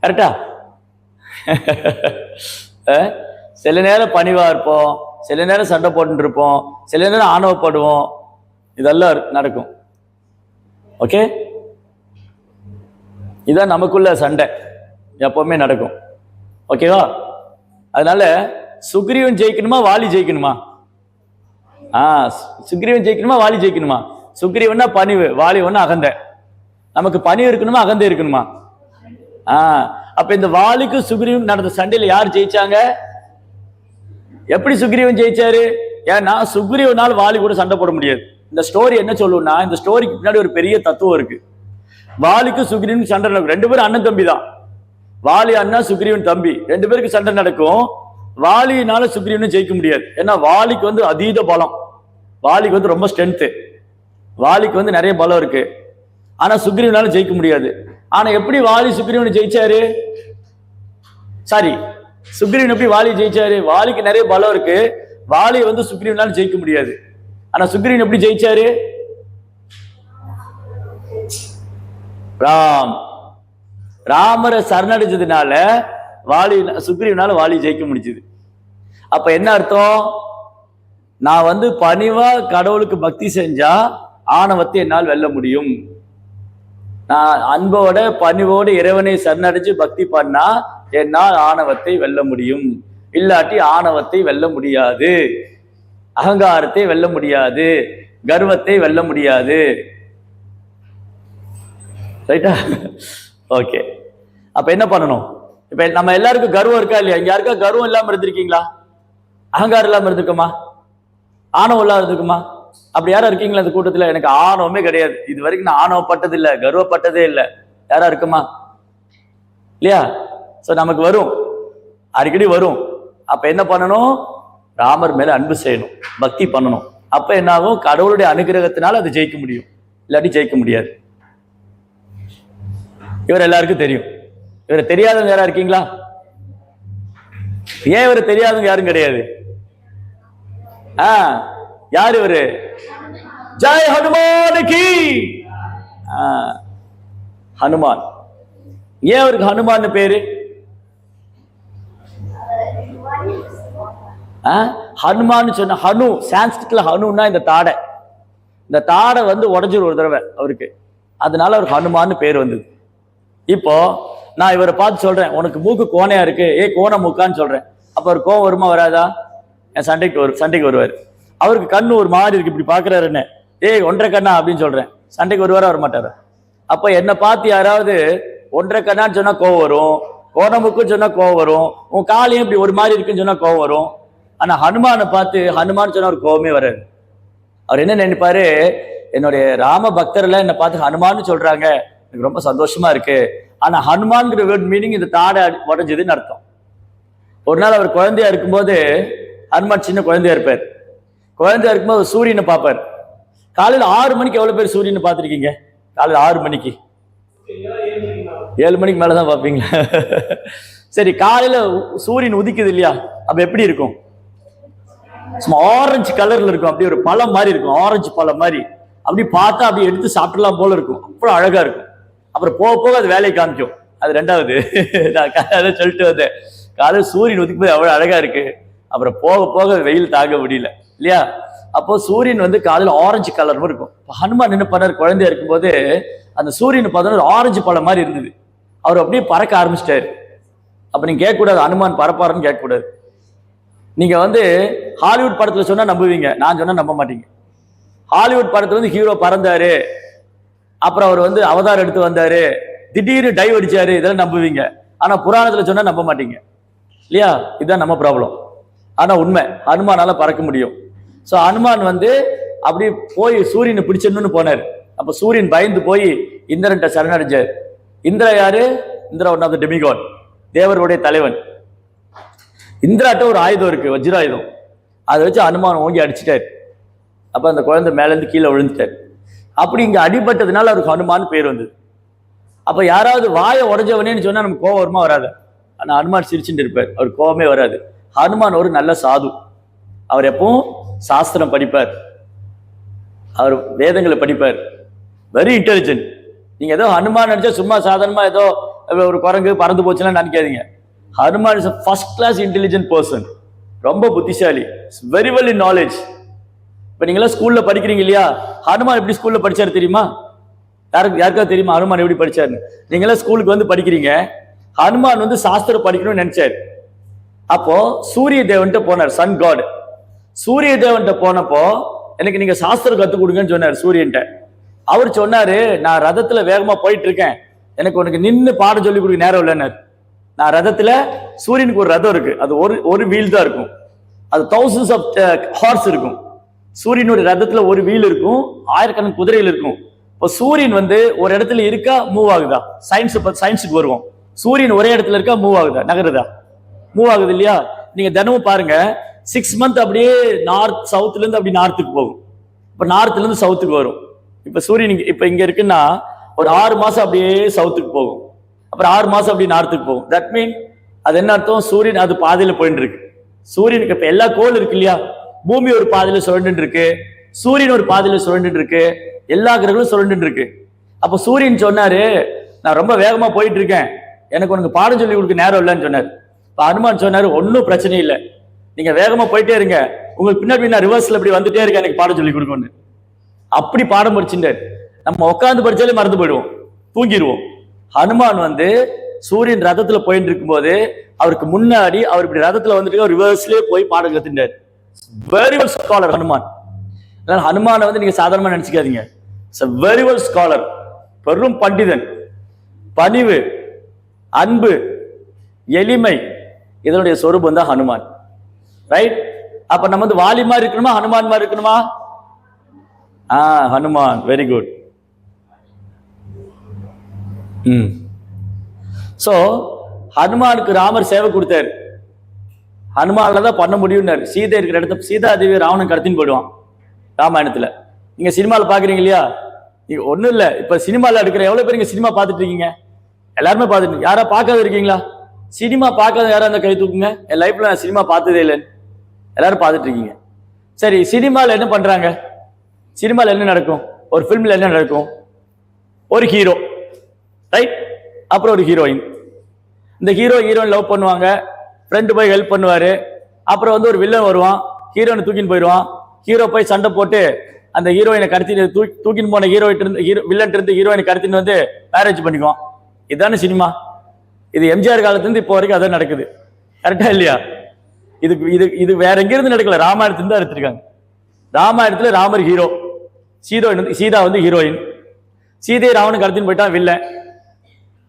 Speaker 1: கரெக்டா? சில நேரம் பணிவா இருப்போம், சில நேரம் சண்டை போட்டு இருப்போம், சில நேரம் ஆணவப்படுவோம். இதெல்லாம் நடக்கும். ஓகே, இதான் நமக்குள்ள சண்டை எப்பவுமே நடக்கும். ஓகேவா? அதனால சுக்ரீவன் ஜெயிக்கணுமா வாலி ஜெயிக்கணுமா? சுக்ரீவன் ஜெயிக்கணுமா வாலி ஜெயிக்கணுமா? சுக்ரீவன்னா பணிவு, வாலி ஒண்ணு அகந்தை. நமக்கு பணிவு இருக்கணுமா அகந்தை இருக்கணுமா? அப்ப இந்த வாலிக்கும் சுக்ரீவன் நடந்த சண்டையில யார் ஜெயிச்சாங்க? எப்படி சுக்ரீவன் ஜெயிச்சாரு? ஏன்னா சுக்ரீவனால் வாலி கூட சண்டை போட முடியாது. இந்த ஸ்டோரி என்ன சொல்லுன்னா, இந்த ஸ்டோரிக்கு பின்னாடி ஒரு பெரிய தத்துவம் இருக்கு. வாலிக்கு சுக்ரீவன் சண்டை நடக்கும். ரெண்டு பேரும் அண்ணன் தம்பி தான். வாலி அண்ணா, சுக்ரீவன் தம்பி. ரெண்டு பேருக்கு சண்டை நடக்கும். வாலியினால சுக்ரீவனை ஜெயிக்க முடியாது. ஏன்னா வாலிக்கு வந்து அதீத பலம், வாலிக்கு வந்து ரொம்ப ஸ்ட்ரென்த், வாலிக்கு வந்து நிறைய பலம் இருக்கு. ஆனா சுக்ரீவனால ஜெயிக்க முடியாது. ஆனா எப்படி வாலி சுக்ரீவனை ஜெயிச்சாரு? சாரி, சுக்ரீவன் எப்படி வாலி ஜெயிச்சாரு? வாலிக்கு நிறைய பலம் இருக்கு, வாலி வந்து சுக்ரீவனால ஜெயிக்க முடியாது. ஆனா சுக்ரீவன் எப்படி ஜெயிச்சாரு? ராமரை சரணடைஞ்சதுனால வாலி, சுக்ரீவனால வாலி ஜெயிக்க முடிச்சது. அப்ப என்ன அர்த்தம்? நான் வந்து பணிவா கடவுளுக்கு பக்தி செஞ்சா ஆணவத்தை என்னால் வெல்ல முடியும். நான் அன்போட பணிவோடு இறைவனை சரணடைஞ்சு பக்தி பண்ணா என்னால் ஆணவத்தை வெல்ல முடியும். இல்லாட்டி ஆணவத்தை வெல்ல முடியாது, அகங்காரத்தை வெல்ல முடியாது, கர்வத்தை வெல்ல முடியாது. ரைட்டா? ஓகே, அப்ப என்ன பண்ணணும்? இப்ப நம்ம எல்லாருக்கும் கர்வம் இருக்கா இல்லையா? இங்க யாருக்கா கர்வம் இல்லாம இருந்திருக்கீங்களா? அகங்காரம் இல்லாம இருந்திருக்குமா? ஆணவம் இல்லாம இருந்திருக்குமா? அப்படி யாரா இருக்கீங்களா இந்த கூட்டத்துல? எனக்கு ஆணவமே கிடையாது, இது வரைக்கும் நான் ஆணவப்பட்டது இல்லை, கர்வப்பட்டதே இல்லை. யாரா இருக்குமா? இல்லையா? சோ நமக்கு வரும், அடிக்கடி வரும். அப்ப என்ன பண்ணணும்? ராமர் மேல அன்பு செய்யணும், பக்தி பண்ணணும். அப்ப என்ன ஆகும்? கடவுளுடைய அனுகிரகத்தினால அது ஜெயிக்க முடியும், இல்லாட்டி ஜெயிக்க முடியாது. இவர் எல்லாருக்கும் தெரியும். இவரை தெரியாதவங்க யாரா இருக்கீங்களா? ஏன் இவரை தெரியாதவங்க யாரும் கிடையாது? யாரு இவரு? ஜெய் ஹனுமானுக்கு. ஹனுமான். ஏன் அவருக்கு ஹனுமான் பேரு? ஹனுமான் சொன்ன, ஹனு சான்ஸ்கிரிட்ல ஹனுன்னா இந்த தாடை. இந்த தாடை வந்து உடஞ்சிரு ஒரு தடவை அவருக்கு, அதனால அவருக்கு ஹனுமான்னு பேர் வந்தது. இப்போ நான் இவரை பார்த்து சொல்றேன், உனக்கு மூக்கு கோணையா இருக்கு, கோண மூக்கான்னு சொல்றேன். அப்ப அவர் கோவம் வருமா வராதா? என் சண்டைக்கு வருவார். அவருக்கு கண்ணு ஒரு மாதிரி இருக்கு, இப்படி பாக்குறாரு, என்ன ஒன்றரை கண்ணா அப்படின்னு சொல்றேன், சண்டைக்கு வருவாரா வர மாட்டாரு? அப்ப என்னை பார்த்து யாராவது ஒன்றரை கண்ணான்னு சொன்னா கோவம் வரும், கோணமுக்குன்னு சொன்னா கோவம் வரும், உன் காலையும் இப்படி ஒரு மாதிரி இருக்குன்னு சொன்னா கோவம் வரும். ஆனா ஹனுமானை பார்த்து ஹனுமான் சொன்னா ஒரு கோவமே வராது. அவர் என்ன நினைப்பாரு? என்னுடைய ராம பக்தர்ல என்னை பார்த்து ஹனுமான்னு சொல்றாங்க, எனக்கு ரொம்ப சந்தோஷமா இருக்கு. ஆனா ஹனுமான்ங்கிற வேர்ட் மீனிங் இந்த தாடை உடஞ்சதுன்னு அர்த்தம். ஒரு நாள் அவர் குழந்தையா இருக்கும்போது, ஹனுமான் சின்ன குழந்தையா இருப்பார், குழந்தையா இருக்கும்போது சூரியனை பார்ப்பார். காலையில் 6 மணிக்கு எவ்வளவு பேர் சூரியனை பார்த்துருக்கீங்க? காலையில் 6 மணிக்கு, 7 மணிக்கு மேலதான் பார்ப்பீங்களா? சரி, காலையில சூரியன் உதிக்குது இல்லையா? அப்ப எப்படி இருக்கும்? சும்மா ஆரஞ்சு கலர்ல இருக்கும், அப்படியே ஒரு பழம் மாதிரி இருக்கும், ஆரஞ்சு பழம் மாதிரி. அப்படி பார்த்தா அப்படி எடுத்து சாப்பிடலாம் போல இருக்கும், அவ்வளவு அழகா இருக்கும். அப்புறம் போக போக அது வேலையை காமிக்கும். அது ரெண்டாவது. நான் சொல்லிட்டு வந்தேன், காலையில் சூரியன் உதிக்கும் போது அவ்வளவு அழகா இருக்கு, அப்புறம் போக போக வெயில் தாங்க முடியல இல்லையா? அப்போ சூரியன் வந்து காலையில் ஆரஞ்சு கலர் இருக்கும். ஹனுமான் என்ன பண்ணார்? குழந்தையா இருக்கும்போது அந்த சூரியன் பார்த்தோன்னா ஒரு ஆரஞ்சு பழம் மாதிரி இருந்தது. அவர் அப்படியே பறக்க ஆரம்பிச்சிட்டாரு. அப்ப நீங்க கேட்கக்கூடாது ஹனுமான் பறப்பாருன்னு கேட்கக்கூடாது. நீங்க வந்து ஹாலிவுட் படத்துல சொன்னா நம்புவீங்க, நான் சொன்னா நம்ப மாட்டீங்க. ஹாலிவுட் படத்துல வந்து ஹீரோ பறந்தாரு, அப்புறம் அவர் வந்து அவதாரம் எடுத்து வந்தாரு, திடீர்னு டைவ் அடிச்சாரு, இதெல்லாம் நம்புவீங்க. ஆனா புராணத்துல சொன்னா நம்ப மாட்டீங்க இல்லையா? இதுதான் நம்ம ப்ராப்ளம். ஆனா உண்மை, ஹனுமானால பறக்க முடியும். சோ ஹனுமான் வந்து அப்படி போய் சூரியனை பிடிச்சிடணும்னு போனார். அப்ப சூரியன் பயந்து போய் இந்திரன்ட்ட சரணடைஞ்சார். இந்திரா யாரு? Indra one of the demigod, தேவருடைய தலைவன். இந்திராட்ட ஒரு ஆயுதம் இருக்கு, வஜ்ராயுதம். அதை வச்சு ஹனுமான் ஓங்கி அடிச்சிட்டாரு. அப்போ அந்த குழந்தை மேலேருந்து கீழே விழுந்துட்டார். அப்படி இங்கே அடிபட்டதுனால அவருக்கு ஹனுமான் பேர் வந்தது. அப்போ யாராவது வாயை உடஞ்சவனேன்னு சொன்னால் நமக்கு கோவம் வருமா வராது? ஆனால் ஹனுமான் சிரிச்சுட்டு இருப்பார், அவர் கோவமே வராது. ஹனுமான் ஒரு நல்ல சாது. அவர் எப்பவும் சாஸ்திரம் படிப்பார், அவர் வேதங்களை படிப்பார், வெரி இன்டெலிஜென்ட். நீங்கள் ஏதோ ஹனுமான் நினச்சா சும்மா சாதாரணமாக ஏதோ ஒரு குரங்கு பறந்து போச்சுலாம் நினைக்காதீங்க. Hanuman is a first class intelligent person, ரொம்ப புத்திசாலி, வெரி வெல் இன் நாலேஜ். இப்போ நீங்களாம் ஸ்கூலில் படிக்கிறீங்க இல்லையா, ஹனுமான் எப்படி ஸ்கூலில் படித்தார் தெரியுமா? யாருக்காவது தெரியுமா ஹனுமான் எப்படி படித்தார்னு? நீங்களாம் ஸ்கூலுக்கு வந்து படிக்கிறீங்க, ஹனுமான் வந்து சாஸ்திரம் படிக்கணும்னு நினைச்சார். அப்போ சூரிய தேவன்கிட்ட போனார், சன் காட். சூரிய தேவன்கிட்ட போனப்போ எனக்கு நீங்க சாஸ்திரம் கற்றுக் கொடுங்கன்னு சொன்னார் சூரியன்ட்ட. அவர் சொன்னாரு, நான் ரதத்துல வேகமா போயிட்டு இருக்கேன், எனக்கு உனக்கு நின்று பாடம் சொல்லி கொடுக்க நேரம் இல்லைன்னாரு. நான் ரதத்துல, சூரியனுக்கு ஒரு ரதம் இருக்கு, அது ஒரு வீல் தான் இருக்கும், அது தௌசண்ட்ஸ் ஆஃப் ஹார்ஸ் இருக்கும். சூரியனுடைய ரதத்துல ஒரு வீல் இருக்கும், ஆயிரக்கணக்கான குதிரைகள் இருக்கும். இப்போ சூரியன் வந்து ஒரு இடத்துல இருக்கா, மூவ் ஆகுதா? சயின்ஸுக்கு வருவோம். சூரியன் ஒரே இடத்துல இருக்கா, மூவ் ஆகுதா, நகருதா? மூவ் ஆகுது இல்லையா? நீங்க தினமும் பாருங்க, 6 மந்த் அப்படியே சவுத்துல இருந்து அப்படி நார்த்துக்கு போகும், இப்ப நார்த்ல இருந்து சவுத்துக்கு வரும். இப்ப சூரியன் இப்ப இங்க இருக்குன்னா ஒரு 6 மாசம் அப்படியே சவுத்துக்கு போகும், அப்புறம் 6 மாசம் அப்படி நார்த்துக்கு போகும். தட் மீன் அது என்ன அர்த்தம்? சூரியன் அது பாதையில போயிட்டு இருக்கு. சூரியனுக்கு இப்ப எல்லா கோள் இருக்கு இல்லையா, பூமி ஒரு பாதையில சுழண்டு இருக்கு, சூரியன் ஒரு பாதையில சுழண்டு இருக்கு, எல்லா கிரகங்களும் சுழண்டு இருக்கு. அப்ப சூரியன் சொன்னாரு, நான் ரொம்ப வேகமா போயிட்டு இருக்கேன், எனக்கு உனக்கு பாடம் சொல்லி கொடுக்க நேரம் இல்லைன்னு சொன்னார். ஹனுமான் சொன்னாரு, ஒன்னும் பிரச்சனை இல்லை, நீங்க வேகமா போயிட்டே இருங்க, உங்களுக்கு பின்னாடி நான் ரிவர்ஸ்ல இப்படி வந்துட்டே இருக்கேன், எனக்கு பாடம் சொல்லி கொடுக்கணும். அப்படி பாடம் படிச்சுட்டார். நம்ம உட்காந்து படிச்சாலே மறந்து போயிடுவோம், தூங்கிடுவோம். ஹனுமான் வந்து சூரியன் ரதத்துல போயிட்டு இருக்கும் போது அவருக்கு முன்னாடி அவர் இப்படி ரதத்துல வந்துட்டு ரிவர்ஸ்லயே போய் பாடம் கத்துட்டார். Very well scholar Hanuman. ஹனுமானை வந்து நீங்க சாதாரணமா நினைச்சுக்காதீங்க, வெரி வெல் ஸ்காலர், பெரும் பண்டிதன், பணிவு, அன்பு, எளிமை, இதனுடைய சொரூபம் தான் ஹனுமான். ரைட்? அப்ப நம்ம வந்து வாலி மாதிரி இருக்கணுமா, ஹனுமான் மாதிரி இருக்கணுமா? Hanuman, very good. சோ ஹனுமானுக்கு ராமர் சேவை கொடுத்தாரு, ஹனுமான்ல தான் பண்ண முடியும்னாரு. சீதை இருக்கிற இடத்த சீதா தேவி ராவணன் கடத்தின்னு போயிடுவான் ராமாயணத்துல. நீங்க சினிமாவில் பாக்குறீங்க இல்லையா, நீங்க ஒண்ணும் இல்ல, இப்ப சினிமாவில் எடுக்கிற எவ்வளவு பேர் இங்க சினிமா பார்த்துட்டு இருக்கீங்க? எல்லாருமே பார்த்துட்டு, யாரா பார்க்காத இருக்கீங்களா? சினிமா பார்க்காத யாரா அந்த கை தூக்குங்க. என் லைஃப்ல நான் சினிமா பார்த்ததே இல்லைன்னு எல்லாரும் பார்த்துட்டு இருக்கீங்க. சரி, சினிமாவில் என்ன பண்றாங்க? சினிமாவில் என்ன நடக்கும்? ஒரு ஃபிலிம்ல என்ன நடக்கும்? ஒரு ஹீரோ, ரைட், அப்புறம் ஒரு ஹீரோயின். இந்த ஹீரோயின் லவ் பண்ணுவாங்க, ஃப்ரெண்டு போய் ஹெல்ப் பண்ணுவாரு, அப்புறம் வந்து ஒரு வில்லன் வருவான், ஹீரோயினை தூக்கின்னு போயிடுவான். ஹீரோ போய் சண்டை போட்டு அந்த ஹீரோயினை கடத்தின்னு தூக்கின்னு போன வில்லன் இருந்து ஹீரோயினை கடத்தின்னு வந்து மேரேஜ் பண்ணிக்குவான். இதுதானே சினிமா. இது எம்ஜிஆர் காலத்துல இருந்து இப்போ வரைக்கும் அதான் நடக்குது. கரெக்டா இல்லையா? இது வேற எங்கிருந்து நடக்கல, ராமாயணத்துல தான் எடுத்திருக்காங்க. ராமாயணத்துல ராமர் ஹீரோ, சீதா வந்து ஹீரோயின். சீதையை ராவணன் கடத்தின்னு போயிட்டான் வில்லன்.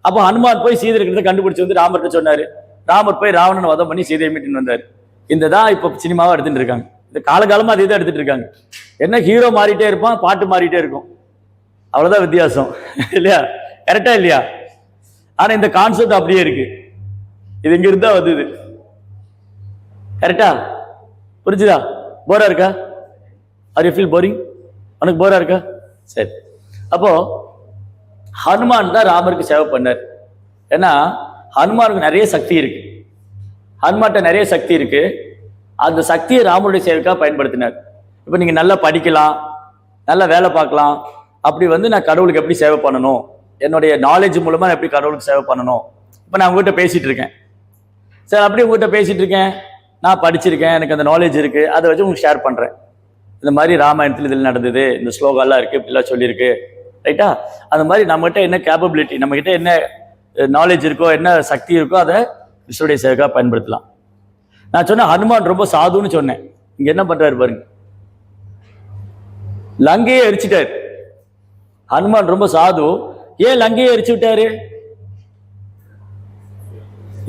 Speaker 1: அப்போ ஹனுமான் போய் சீதை இருக்கிறத கண்டுபிடிச்சு வந்து ராமர்கிட்ட சொன்னாரு. ராமர் போய் ராவணனை வதம் பண்ணி சீதையை மீட்டுன்னு வந்தாரு. இந்த தான் இப்போ சினிமாவை எடுத்துட்டு இருக்காங்க. இந்த காலகாலமா அதே தான் எடுத்துட்டு இருக்காங்க. என்ன, ஹீரோ மாறிட்டே இருப்பான், பாட்டு மாறிட்டே இருக்கும், அவ்வளவுதான் வித்தியாசம் இல்லையா? கரெக்டா இல்லையா? ஆனா இந்த கான்செப்ட் அப்படியே இருக்கு. இது இங்க இருந்தா வந்தது. கரெக்டா? புரிஞ்சுதா? போரா இருக்கா? Are you feel boring? உனக்கு போரா இருக்கா? சரி. அப்போ ஹனுமான் தான் ராமருக்கு சேவை பண்ணார். ஏன்னா ஹனுமானுக்கு நிறைய சக்தி இருக்கு, ஹனுமான்ட்ட நிறைய சக்தி இருக்கு. அந்த சக்தியை ராமருடைய சேவைக்காக பயன்படுத்தினார். இப்போ நீங்க நல்லா படிக்கலாம், நல்லா வேலை பார்க்கலாம், அப்படி வந்து நான் கடவுளுக்கு எப்படி சேவை பண்ணணும், என்னுடைய நாலேஜ் மூலமா எப்படி கடவுளுக்கு சேவை பண்ணணும். இப்போ நான் உங்ககிட்ட பேசிட்டு இருக்கேன் சார், அப்படி உங்ககிட்ட பேசிட்டு இருக்கேன், நான் படிச்சிருக்கேன், எனக்கு அந்த நாலேஜ் இருக்கு, அதை வச்சு உங்களுக்கு ஷேர் பண்றேன். இந்த மாதிரி ராமாயணத்தில் இதில் நடந்தது, இந்த ஸ்லோகாலாம் இருக்கு, இப்படிலாம் சொல்லியிருக்கு, ரைட்டா? அந்த மாதிரி நம்மகிட்ட என்ன கேப்பபிலிட்டி, நம்மகிட்ட என்ன நாலேஜ் இருக்கோ, என்ன சக்தி இருக்கோ, அதை கிருஷ்ணனுடைய சேவைக்காக பயன்படுத்தலாம். நான் சொன்னேன் ஹனுமான் ரொம்ப சாதுன்னு சொன்னேன். இங்க என்ன பண்றாரு பாருங்க, லங்கையை எரிச்சிட்டாரு. ஹனுமான் ரொம்ப சாது. ஏன் லங்கையை எரிச்சு விட்டாரு?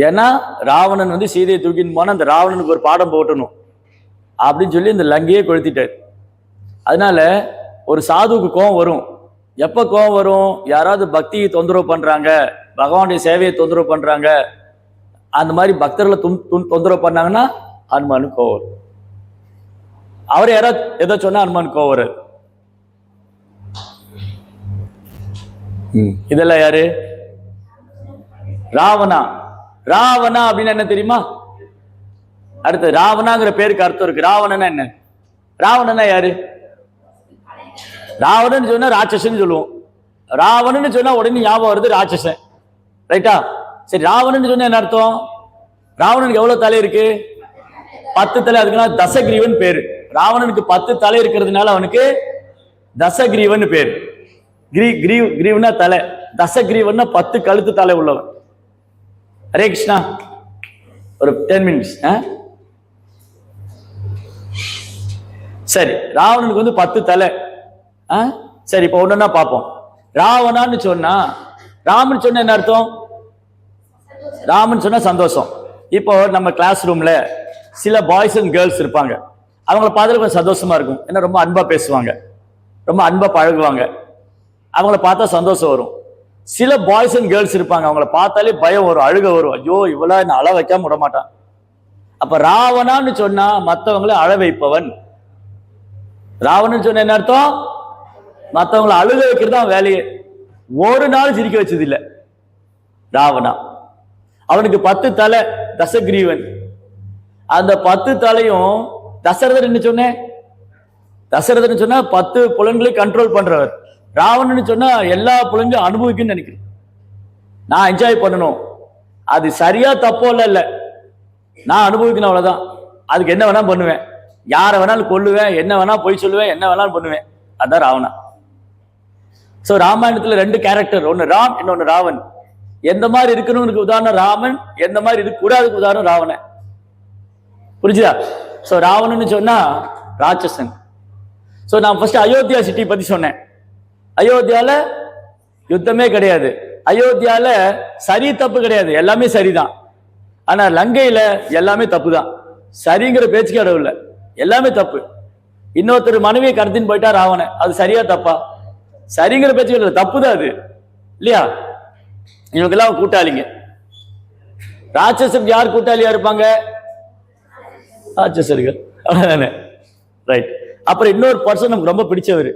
Speaker 1: ஏன்னா ராவணன் வந்து சீதையை தூக்கின்னு போனா அந்த ராவணனுக்கு ஒரு பாடம் போட்டணும் அப்படின்னு சொல்லி இந்த லங்கையை கொளுத்திட்டார். அதனால ஒரு சாதுவுக்கு கோபம் வரும். எப்ப கோபம் வரும்? யாராவது பக்தியை தொந்தரவு பண்றாங்க, பகவானுடைய சேவையை தொந்தரவு பண்றாங்க, அந்த மாதிரி பக்தர்களை தொந்தரவு பண்ணாங்கன்னா ஹனுமானுக்கு கோபம் வரும். அவர் யாராவது எதோ சொன்னா அனுமான் கோவம் வராது. இதெல்லாம் யாரு? ராவணா. ராவணா அப்படின்னு என்ன தெரியுமா? அடுத்து ராவணாங்கிற பேருக்கு அர்த்தம் இருக்கு. ராவணனா என்ன? ராவணனா யாரு? ராவணன் சொன்னா ராட்சசன் சொல்லுவோம். ராவணன் சொன்னா உடனே ஞாபகம் வருது ராட்சசன். ரைட்டா? சரி, ராவணன் சொன்னா என்ன அர்த்தம்? ராவணனுக்கு எவ்வளவு தலை இருக்கு? 10 தலை. அதுக்குன்னா தசகிரீவன் பேரு. ராவணனுக்கு 10 தலை இருக்கிறதுனால அவனுக்கு தசகிரீவன் பேரு. கிரீவனா தலை, தசகிரீவன்னா 10 கழுத்து தலை உள்ளவன். ஹரே கிருஷ்ணா. ஒரு 10 மினிட்ஸ். சரி, ராவணனுக்கு வந்து 10 தலை. சரி, இப்ப ஒண்ணுன்னா பார்ப்போம். ராவணான்னு சொன்னா, ராமன் சொன்ன என்ன அர்த்தம்? ராமன் சொன்னா சந்தோஷம். இப்போ நம்ம கிளாஸ் ரூம்ல சில பாய்ஸ் அண்ட் கேர்ள்ஸ் இருப்பாங்க. அவங்கள பார்த்தாலே கொஞ்சம் சந்தோஷமா இருக்கும். ஏன்னா ரொம்ப அன்பா பேசுவாங்க, ரொம்ப அன்பா பழகுவாங்க. அவங்கள பார்த்தா சந்தோஷம் வரும். சில பாய்ஸ் அண்ட் கேர்ள்ஸ் இருப்பாங்க, அவங்கள பார்த்தாலே பயம் வரும், அழுக வரும். ஐயோ, இவளா என்ன அழ வைக்காம விட மாட்டான். அப்ப ராவணான்னு சொன்னா மற்றவங்களை அழ வைப்பவன். ராவணன் சொன்ன என்ன அர்த்தம்? மற்றவங்களை அழுக வைக்கிறது தான் வேலையே. ஒரு நாள் சிரிக்க வச்சது இல்லை ராவணா. அவனுக்கு 10 தலை, தசகிரீவன். அந்த 10 தலையும் தசரதன் என்ன சொன்னேன்? தசரதன் சொன்னா 10 புலன்களை கண்ட்ரோல் பண்றவர். ராவணன் சொன்னா எல்லா புலன்களையும் அனுபவிக்குன்னு நினைக்கிறேன். நான் என்ஜாய் பண்ணணும். அது சரியா தப்போ இல்ல, நான் அனுபவிக்கணும், அவ்வளவுதான். அதுக்கு என்ன வேணாலும் பண்ணுவேன், யாரை வேணாலும் கொல்லுவேன், என்ன வேணா பொய் சொல்லுவேன், என்ன வேணாலும் பண்ணுவேன். அதான் ராவணா. சோ ராமாயணத்துல 2 கேரக்டர், ஒன்னு ராம், இன்னொன்னு ராவன். எந்த மாதிரி இருக்கணும்னு உதாரணம் ராமன், எந்த மாதிரி இருக்க கூடாதுக்கு உதாரணம் ராவணன். புரிஞ்சுதா? சோ ராவணன் சொன்னா ராட்சசன். சோ நான் ஃபர்ஸ்ட் அயோத்தியா சிட்டி பத்தி சொன்னேன். அயோத்தியால யுத்தமே கிடையாது. அயோத்தியால சரி தப்பு கிடையாது, எல்லாமே சரிதான். ஆனா லங்கையில எல்லாமே தப்பு தான். சரிங்கிற பேச்சுக்கு இடம் இல்லை, எல்லாமே தப்பு. இன்னொருத்தர் மனைவியை கடத்தின்னு போயிட்டா ராவணன், அது சரியா தப்பா? சரிங்கிற பேச்சுக்கு இல்லை, தப்பு தான் அது, இல்லையா? இவங்கெல்லாம் கூட்டாளிங்க. ராட்சசருக்கு யார் கூட்டாளியா இருப்பாங்க? ராட்சசர்கள், அவ்வளவுதானே? ரைட். அப்புறம் இன்னொரு பர்சன் நமக்கு ரொம்ப பிடிச்சவர்.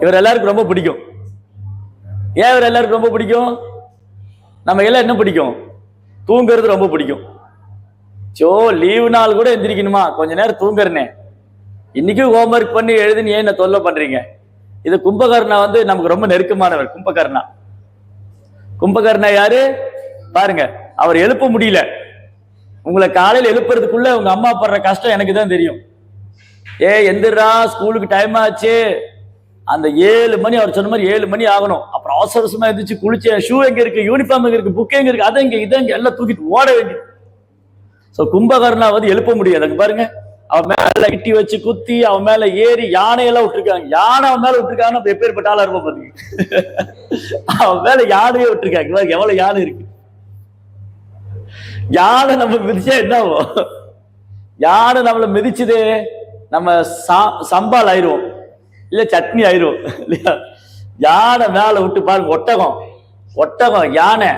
Speaker 1: இவர் எல்லாருக்கும் ரொம்ப பிடிக்கும். ஏன் இவர் எல்லாருக்கும் ரொம்ப பிடிக்கும்? நம்ம எல்லாம் என்ன பிடிக்கும்? தூங்குறது ரொம்ப பிடிக்கும். சோ லீவு நாள் கூட எந்திரிக்கணுமா, கொஞ்ச நேரம் தூங்குறனே, இன்னைக்கும் ஹோம்ஒர்க் பண்ணி எழுதுன்னு ஏன் என்ன தொல்லை பண்றீங்க? இது கும்பகர்ணா வந்து நமக்கு ரொம்ப நெருக்கமானவர். கும்பகர்ணா. கும்பகர்ணா யாரு பாருங்க. அவர் எழுப்ப முடியல. உங்களை காலையில் எழுப்புறதுக்குள்ள உங்க அம்மா படுற கஷ்டம் எனக்கு தான் தெரியும். எந்திரா, ஸ்கூலுக்கு டைம் ஆச்சு. அந்த 7 மணி, அவர் சொன்ன மாதிரி 7 மணி ஆகணும். அப்புறம் அவசரமா எந்திரிச்சு குளிச்சு, ஷூ எங்க இருக்கு, யூனிஃபார்ம் எங்க இருக்கு, புக் எங்க இருக்கு, அதை இங்க இதை எல்லாம் தூக்கிட்டு ஓட வேண்டியது. சோ கும்பகர்ணா வந்து எழுப்ப முடியாது. அங்க பாருங்க, அவன் மேல இட்டி வச்சு குத்தி, அவன் மேல ஏறி யானையெல்லாம் விட்டுருக்காங்க. யானை அவன் மேல விட்டுருக்காங்கன்னா எப்பேற்பட்ட ஆளா இருப்போம் பாத்தீங்க. அவன் மேல யானையே விட்டுருக்காங்க. எவ்வளவு யானை இருக்கு. யானை நம்ம மிதிச்சா என்ன ஆகும்? யானை நம்மளை மிதிச்சுது, நம்ம சம்பால் ஆயிரும், இல்ல சட்னி ஆயிரும், இல்லையா? யானை மேல விட்டு பாருங்க. ஒட்டகம் யானை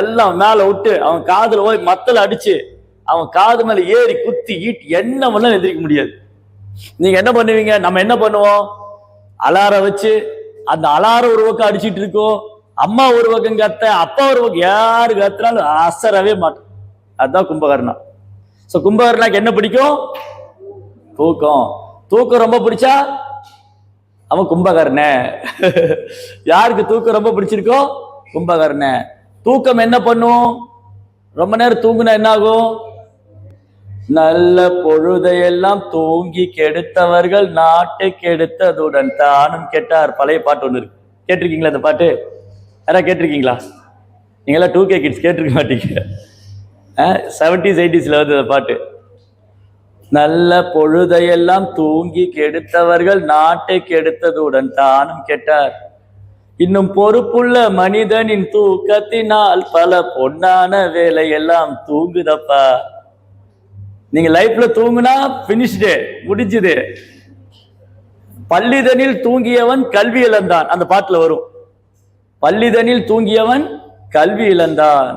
Speaker 1: எல்லாம் மேல விட்டு அவன் காதுல போய் மத்தல அடிச்சு அவன் காது மேல ஏறி குத்தி ஈட்டி என்ன பண்ணாலும் எதிர்க்க முடியாது. நீங்க என்ன பண்ணுவீங்க? நம்ம என்ன பண்ணுவோம்? அலாரம் வச்சு அந்த அலாரம் ஒரு பக்கம் அடிச்சுட்டு இருக்கோம், அம்மா ஒரு பக்கம் கத்த, அப்பா ஒரு பக்கம், யாரு கத்துனாலும் அசரவே மாட்டோம். அதுதான் கும்பகர்ணா. சோ கும்பகர்ணாக்கு என்ன பிடிக்கும்? தூக்கம் ரொம்ப பிடிச்சா அவன் கும்பகர்ண. யாருக்கு தூக்கம் ரொம்ப பிடிச்சிருக்கோ? கும்பகர்ண. தூக்கம் என்ன பண்ணும்? ரொம்ப நேரம் தூங்குனா என்ன ஆகும்? நல்ல பொழுதையெல்லாம் தூங்கி கெடுத்தவர்கள் நாட்டை கெடுத்ததுடன் தானும் கெட்டார். பழைய பாட்டு ஒண்ணு இருக்கு, கேட்டிருக்கீங்களா? அந்த பாட்டு யாரா கேட்டிருக்கீங்களா? நீங்களாம் 2K கிட்ஸ் கேட்டிருக்க மாட்டீங்க. 70s 80sல வந்து அந்த பாட்டு. நல்ல பொழுதையெல்லாம் தூங்கி கெடுத்தவர்கள் நாட்டை கெடுத்ததுடன் தானும் கெட்டார். இன்னும் பொறுப்புள்ள மனிதனின் தூக்கத்தினால் பல பொன்னான வேலையெல்லாம் தூங்குதப்பா. நீங்க லைஃப்ல தூங்குனா பினிஷ்டு, முடிஞ்சுது. பள்ளிதனில் தூங்கியவன் கல்வி இழந்தான், அந்த பாட்டுல வரும். பள்ளிதனில் தூங்கியவன் கல்வி இழந்தான்,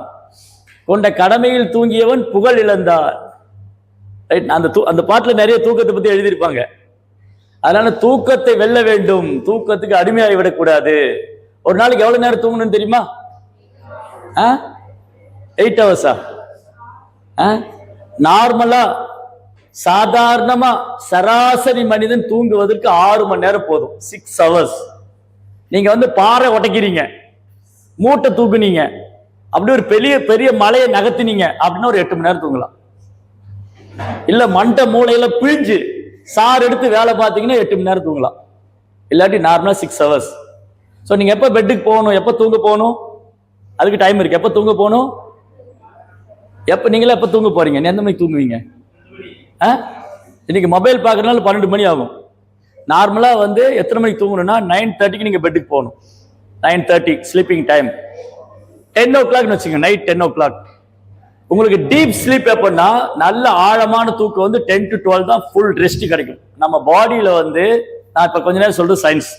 Speaker 1: கொண்ட கடமையில் தூங்கியவன் புகழ் இழந்தான். ரைட்? அந்த பாட்டுல நிறைய தூக்கத்தை பத்தி எழுதியிருப்பாங்க. அதனால தூக்கத்தை வெல்ல வேண்டும், தூக்கத்துக்கு அடிமையாகி விடக்கூடாது. ஒரு நாளைக்கு எவ்வளவு நேரம் தூங்கணும்னு தெரியுமா? 8 ஹவர்ஸா? நார்மலா சாதாரணமா சராசரி மனிதன் தூங்குவதற்கு 6 மணி நேரம் போதும், 6 ஹவர்ஸ். நீங்க வந்து பாறை உடைக்கிறீங்க, மூட்டை தூக்குனீங்க, அப்படி ஒரு பெரிய பெரிய மலையை நகர்த்தினீங்க அப்படின்னா ஒரு 8 மணி நேரம் தூங்கலாம். இல்ல மண்டை மூளையில பிழிஞ்சு சார் எடுத்து வேலை பார்த்தீங்கன்னா 8 மணி நேரம் தூங்கலாம். இல்லாட்டி நார்மலா 6 ஹவர்ஸ். ஸோ நீங்க எப்ப பெட்டுக்கு போகணும், எப்ப தூங்க போகணும், அதுக்கு டைம் இருக்கு. எப்ப தூங்க போகணும், நீங்களே எப்ப தூங்க போறீங்க, எந்த மணிக்கு தூங்குவீங்க? இன்னைக்கு மொபைல் பார்க்கறதுனால 12 மணி ஆகும். நார்மலா வந்து எத்தனை மணிக்கு தூங்கணும்னா 9:30க்கு நீங்க பெட்டுக்கு போகணும். 9:30 ஸ்லீப்பிங் டைம். 10 o'clock வச்சுங்க, நைட் 10 o'clock. உங்களுக்கு டீப் ஸ்லீப் எப்படின்னா நல்ல ஆழமான தூக்கம் வந்து 10 to 12 தான் ஃபுல் ரெஸ்ட் கிடைக்கும். நம்ம பாடியில வந்து நான் இப்ப கொஞ்ச நேரம் சொல்றது சயின்ஸ்.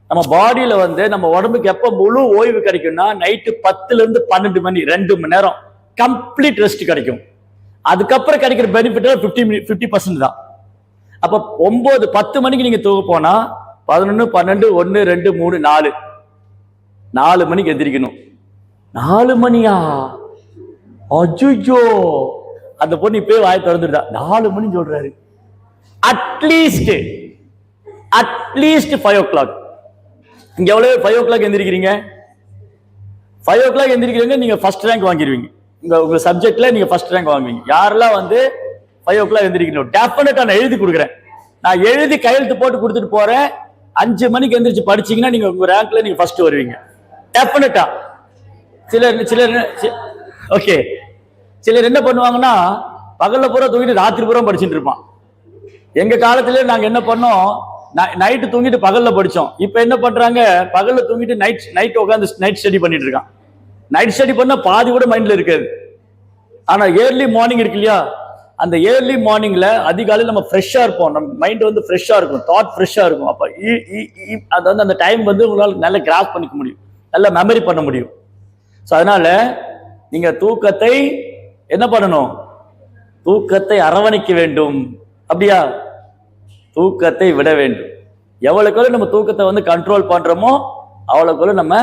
Speaker 1: நம்ம பாடியில வந்து நம்ம உடம்புக்கு எப்ப முழு ஓய்வு கிடைக்கும்னா நைட்டு 10ல இருந்து 12 மணி, 2 மணி நேரம் கம்ப்ளீட் ரெஸ்ட் கிடைக்கும். அதுக்கப்புறம் கிடைக்கிற பெனிஃபிட் 50% தான். அப்ப 9-10 மணிக்கு நீங்க தூங்க போனா 11, 12, 1, 2, 3, 4 மணிக்கு எந்திரிக்கணும். 4 மணியா? அஜுஜோ, அந்த பொண்ணு இப்பயே வாய திறந்துட்டா. 4 மணி சொல்றாரு. At least 5 o'clock. இங்க எவ்வளவு 5 o'clock எந்திரிக்கிறீங்க? 5 o'clock எந்திரிக்கிறீங்க, நீங்க ஃபர்ஸ்ட் ரேங்க் வாங்கிடுவீங்க. உங்க சப்ஜெக்ட்ல நீங்க ஃபர்ஸ்ட் ரேங்க் வாங்குவீங்க. யாரெல்லாம் வந்து 5 o'clock எந்திரிக்கணும், டெஃபினட்டா நான் எழுதி கொடுக்குறேன். நான் எழுதி கையெழுத்து போட்டு கொடுத்துட்டு போறேன். 5 மணிக்கு எந்திரிச்சு படிச்சீங்கன்னா நீங்க உங்க ரேங்க்ல நீங்க ஃபர்ஸ்ட் வருவீங்க, டெஃபினட்டா. சிலர் ஓகே, சிலர் என்ன பண்ணுவாங்கன்னா பகல்ல பூரா தூங்கிட்டு ராத்திரி பூரா படிச்சுட்டு இருப்பான். எங்க காலத்துல நாங்க என்ன பண்ணோம், நைட்டு தூங்கிட்டு பகல்ல படிச்சோம். இப்ப என்ன பண்றாங்க, பகல்ல தூங்கிட்டு நைட் உட்காந்து நைட் ஸ்டடி பண்ணிட்டு இருக்கான். நைட் ஸ்டடி பண்ண பாதி கூட மைண்ட்ல இருக்காது. ஆனா ஏர்லி மார்னிங் இருக்கு இல்லையா, அந்த ஏர்லி மார்னிங்ல அதிகாலையில் நம்ம ஃப்ரெஷ்ஷா இருப்போம். நம்ம மைண்ட் வந்து ஃப்ரெஷ்ஷா இருக்கும், தாட் ஃப்ரெஷ்ஷா இருக்கும். அப்ப அது வந்து அந்த டைம் வந்து உங்களால் நல்லா கிராஸ் பண்ணிக்க முடியும், நல்லா மெமரி பண்ண முடியும். ஸோ அதனால நீங்க தூக்கத்தை என்ன பண்ணணும், தூக்கத்தை அரவணைக்க வேண்டும். அப்படியா? தூக்கத்தை விட வேண்டும். எவ்வளவுக்கு நம்ம தூக்கத்தை வந்து கண்ட்ரோல் பண்றோமோ அவ்வளவுக்கு நம்ம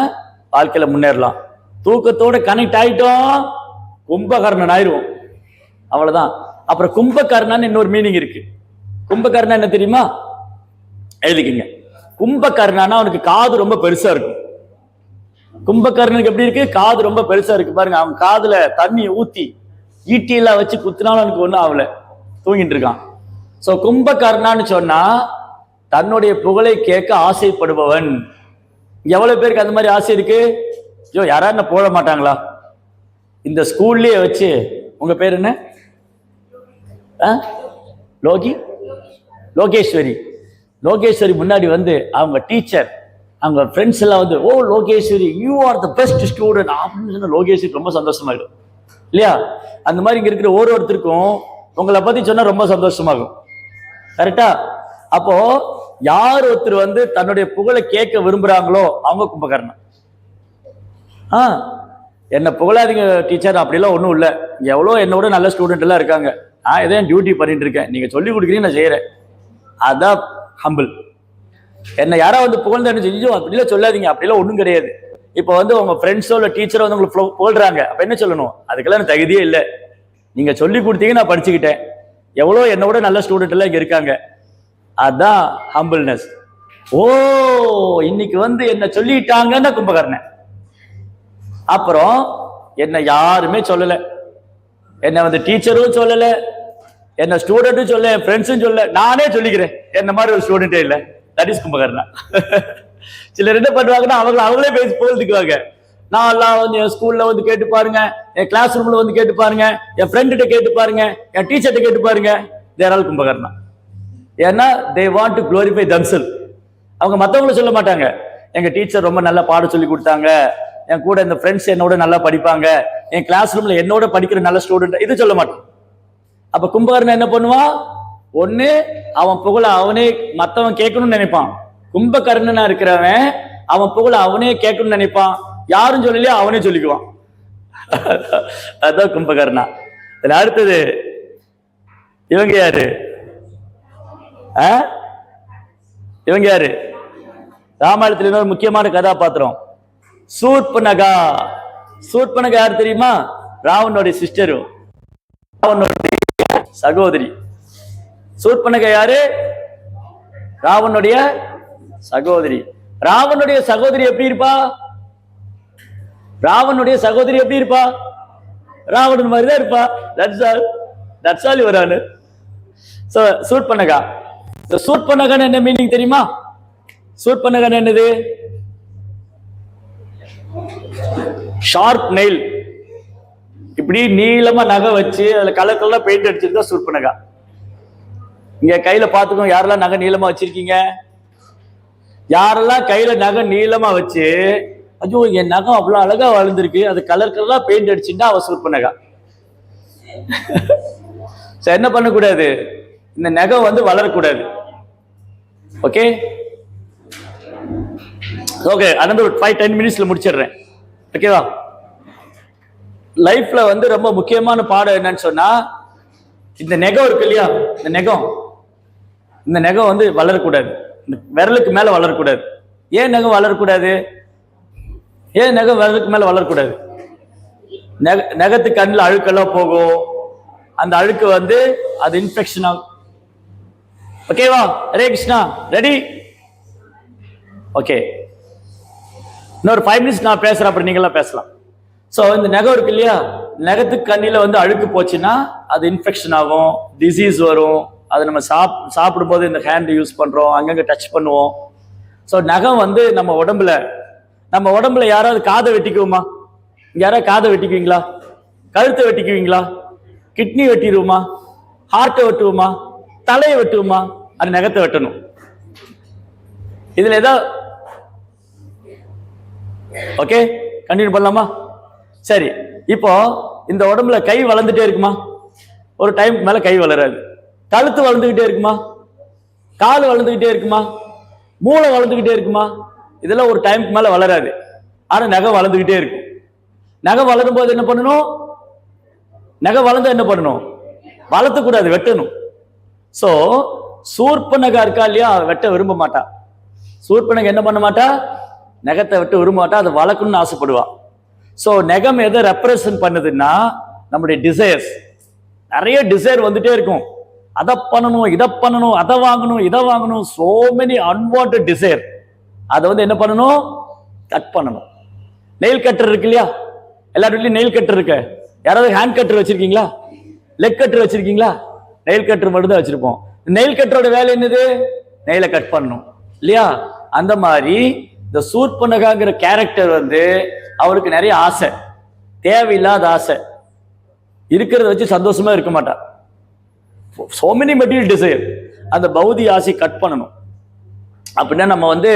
Speaker 1: வாழ்க்கையில முன்னேறலாம். தூக்கத்தோட கனெக்ட் ஆயிட்டோம், கும்பகர்ணன் ஆயிடுவோம், அவ்வளவுதான். அப்புறம் கும்பகர்ணன் இன்னொரு மீனிங் இருக்கு. கும்பகர்ணன் என்ன தெரியுமா? எழுதிக்கிங்க. கும்பகர்ணனா அவனுக்கு காது ரொம்ப பெருசா இருக்கும். கும்பகர்ணனுக்கு எப்படி இருக்கு? காது ரொம்ப பெருசா இருக்கு. பாருங்க, அவன் காதுல தண்ணி ஊத்தி ஈட்டியெல்லாம் வச்சு குத்தினாலும் அவனுக்கு ஒன்றும் ஆகல, தூங்கிட்டு இருக்கான். சோ கும்பகர்ணான்னு சொன்னா தன்னுடைய புகழை கேட்க ஆசைப்படுபவன். எவ்வளவு பேருக்கு அந்த மாதிரி ஆசை இருக்கு? ஐயோ, யாராவது போட மாட்டாங்களா? இந்த ஸ்கூல்லயே வச்சு, உங்க பேர் என்ன? லோகேஸ்வரி முன்னாடி வந்து அவங்க டீச்சர், அவங்க ஃப்ரெண்ட்ஸ் எல்லாம் வந்து, oh Lokeshwari, you are the best student அப்படின்னு சொன்னா லோகேஸ்வரி ரொம்ப சந்தோஷமாயிடும் இல்லையா? அந்த மாதிரி இங்க இருக்கிற ஒருத்தருக்கும் உங்களை பத்தி சொன்னா ரொம்ப சந்தோஷமாகும். கரெக்டா? அப்போ யார் ஒருத்தர் வந்து தன்னுடைய புகழை கேட்க விரும்புறாங்களோ அவங்க கும்பகர்ணன். என்ன புகழாதீங்க டீச்சர், அப்படிலாம் ஒன்றும் இல்லை, எவ்வளோ என்னோட நல்ல ஸ்டூடெண்ட் எல்லாம் இருக்காங்க, நான் எதையும் டியூட்டி பண்ணிட்டு இருக்கேன், நீங்க சொல்லி கொடுக்குறீங்க நான் செய்யறேன். அதான் ஹம்பிள். என்ன யாராவது வந்து புகழ்ந்து செஞ்சோ அப்படிலாம் சொல்லாதீங்க, அப்படிலாம் ஒன்றும் கிடையாது. இப்போ வந்து உங்க ஃப்ரெண்ட்ஸோ இல்லை டீச்சரோ வந்து உங்களுக்கு புகழ்றாங்க, அப்ப என்ன சொல்லணும்? அதுக்கெல்லாம் எனக்கு தகுதியே இல்லை, நீங்க சொல்லி கொடுத்தீங்க, நான் படிச்சுக்கிட்டேன், எவ்வளோ என்னோட நல்ல ஸ்டூடெண்ட் எல்லாம் இங்க இருக்காங்க. அதான் ஹம்பிள்னஸ். ஓ இன்னைக்கு வந்து என்ன சொல்லிட்டாங்கன்னா கும்பகர்ணன். அப்புறம் என்ன யாருமே சொல்லல, என்ன வந்து டீச்சரும் சொல்லல, என்ன ஸ்டூடெண்ட்டும் சொல்ல, என் ஃப்ரெண்ட்ஸும் சொல்ல, நானே சொல்லிக்கிறேன் என்ன மாதிரி ஒரு ஸ்டூடெண்டே இல்லை. That is Kumbhakarna. சிலர் என்ன பண்ணுவாங்கன்னா அவங்களே பேசி போகிறதுக்குவாங்க. நான் எல்லாம் வந்து என் ஸ்கூல்ல வந்து கேட்டு பாருங்க, என் கிளாஸ் ரூம்ல வந்து கேட்டு பாருங்க, என் ஃப்ரெண்ட்ட கேட்டு பாருங்க, என் டீச்சர்ட்ட கேட்டு பாருங்க, தேர் ஆல் கும்பகர்ணா. ஏன்னா they want to glorify themselves. அவங்க மற்றவங்களும் சொல்ல மாட்டாங்க, எங்க டீச்சர் ரொம்ப நல்லா பாடம் சொல்லி கொடுத்தாங்க, என் கூட இந்த ஃப்ரெண்ட்ஸ் என்னோட நல்லா படிப்பாங்க, என் கிளாஸ் ரூம்ல என்னோட படிக்கிற நல்ல ஸ்டூடெண்ட், இது சொல்ல மாட்டான். அப்ப கும்பகர்ணன் என்ன பண்ணுவான்? ஒண்ணு அவன் புகழ அவனே மத்தவன் கேட்கணும்னு நினைப்பான். கும்பகர்ணனா இருக்கிறவன் அவன் புகழ அவனே கேட்கணும்னு நினைப்பான், யாரும் சொல்லலையா அவனே சொல்லிக்குவான். அதான் கும்பகர்ணா. அடுத்தது இவங்க யாரு? இவங்க யாரு? ராமாயணத்தில் இன்னொரு முக்கியமான கதாபாத்திரம் சூர்பனகா. சூர்பனகா யார் தெரியுமா? ராவனுடைய சிஸ்டர், ராவனுடைய சகோதரி. சூர்பனகா யாரு? ராவனுடைய சகோதரி. ராவனுடைய சகோதரி எப்படி இருப்பா? ராவனுடைய சகோதரி எப்படி இருப்பா? ராவணன் மாதிரிதான் இருப்பா. That's all your honour. So Surpanakha. சூர்பனகான்னு என்ன மீனிங் தெரியுமா? சூர்பனகான்னு என்னது? Sharp nail. இப்படி நீளமா நகை வச்சு அதுல கலர் கலரா பெயிண்ட் அடிச்சிருந்தா சூர்பனகா. இங்க கையில பாத்துக்கோங்க, யாரெல்லாம் நகை நீளமா வச்சிருக்கீங்க? யாரெல்லாம் கையில நகை நீளமா வச்சு ஐயோ என் நகம் அவ்வளவு அழகா வளர்ந்துருக்கு, அது கலர் கலரா பெயிண்ட் அடிச்சுட்டா அவ சூர்பனகா. என்ன பண்ணக்கூடாது? இந்த நகம் வந்து வளரக்கூடாது. ஓகே ஓகே, அனதர் 5-10 மினிட்ஸ்ல முடிச்சிடுறேன். ஓகேவா? லைஃப்ல வந்து ரொம்ப முக்கியமான பாடம் என்னன்னு சொன்னா, இந்த நெகம் இருக்கு இல்லையா, இந்த நெகம் வந்து வளரக்கூடாது. இந்த விரலுக்கு மேல வளரக்கூடாது. ஏன் நெகம் வளரக்கூடாது? ஏன் நெகம் விரலுக்கு மேல வளரக்கூடாது? நெகத்து கண்ணில் அழுக்கெல்லாம் போகும், அந்த அழுக்கு வந்து அது இன்ஃபெக்ஷன் ஆகும். ஓகேவா? ஹரே கிருஷ்ணா. ரெடி? ஓகே, இன்னொரு 5 மினிட்ஸ் நான் பேசுறேன், அப்புறம் நீங்களாம் பேசலாம். ஸோ இந்த நெகம் இருக்கு இல்லையா, நெகத்துக்கு கண்ணில வந்து அழுக்கு போச்சுன்னா அது இன்ஃபெக்ஷன் ஆகும், டிசீஸ் வரும். அதை நம்ம சாப்பிடும்போது இந்த ஹேண்ட் யூஸ் பண்றோம், அங்கங்க டச் பண்ணுவோம். ஸோ நகம் வந்து நம்ம உடம்புல யாராவது காதை வெட்டிக்குவோமா? யாராவது காதை வெட்டிக்குவீங்களா? கழுத்தை வெட்டிக்குவீங்களா? கிட்னி வெட்டிடுவோமா? ஹார்ட்டை வெட்டுவோமா? தலையை வெட்டுவோமா? அது நகத்தை வெட்டணும். இதுல ஏதாவது ஓகே கண்டினியூ பண்ணலாமா? சரி, இப்போ இந்த உடம்புல கை வளர்ந்துட்டே இருக்குமா? ஒரு டைம் மேல கை வளராது. கழுத்து வளர்ந்துகிட்டே இருக்குமா? கால் வளர்ந்துகிட்டே இருக்குமா? மூளை வளர்ந்துகிட்டே இருக்குமா? இதெல்லாம் ஒரு டைமுக்கு மேல வளராது. ஆனா நகம் வளர்ந்துகிட்டே இருக்கும். நகம் வளரும் போது என்ன பண்ணணும்? நகம் வளர்ந்தா என்ன பண்ணணும்? வளர்த்தக்கூடாது, வெட்டணும். சோ சூர்பனகா இருக்கா இல்லையா, வெட்ட விரும்ப மாட்டா. சூர்பனகா என்ன பண்ண மாட்டா? நகத்தை விட்டு விரும்ப மாட்டா, அதை வளர்க்கணும்னு ஆசைப்படுவா. சோ நகம் எதை ரெப்ரசன்ட் பண்ணுதுன்னா, நம்முடைய டிசைர்ஸ். நிறைய டிசைர் வந்துட்டே இருக்கும். அதை பண்ணணும், இதை பண்ணணும், அதை வாங்கணும், இதை வாங்கணும். So many unwanted desire. அதை வந்து என்ன பண்ணணும்? கட் பண்ணணும். நெயில் கட்டர் இருக்கு இல்லையா, எல்லார் வீட்லயும் நெயில் கட்டர் இருக்கு. யாராவது ஹேண்ட் கட்டர் வச்சிருக்கீங்களா? லெக் கட்டர் வச்சிருக்கீங்களா? நெயில் கட்டர் மட்டும் தான் வச்சிருப்போம். நெயில் கட்டரோட வேலை என்னது? நெயிலை கட் பண்ணணும் இல்லையா? அந்த மாதிரி இந்த சூர்பனகாங்கிற கேரக்டர் வந்து அவருக்கு நிறைய ஆசை, தேவையில்லாத ஆசை. இருக்கிறத வச்சு சந்தோஷமா இருக்க மாட்டா. So many material desire. அந்த பௌதி ஆசை கட் பண்ணணும். அப்படின்னா நம்ம வந்து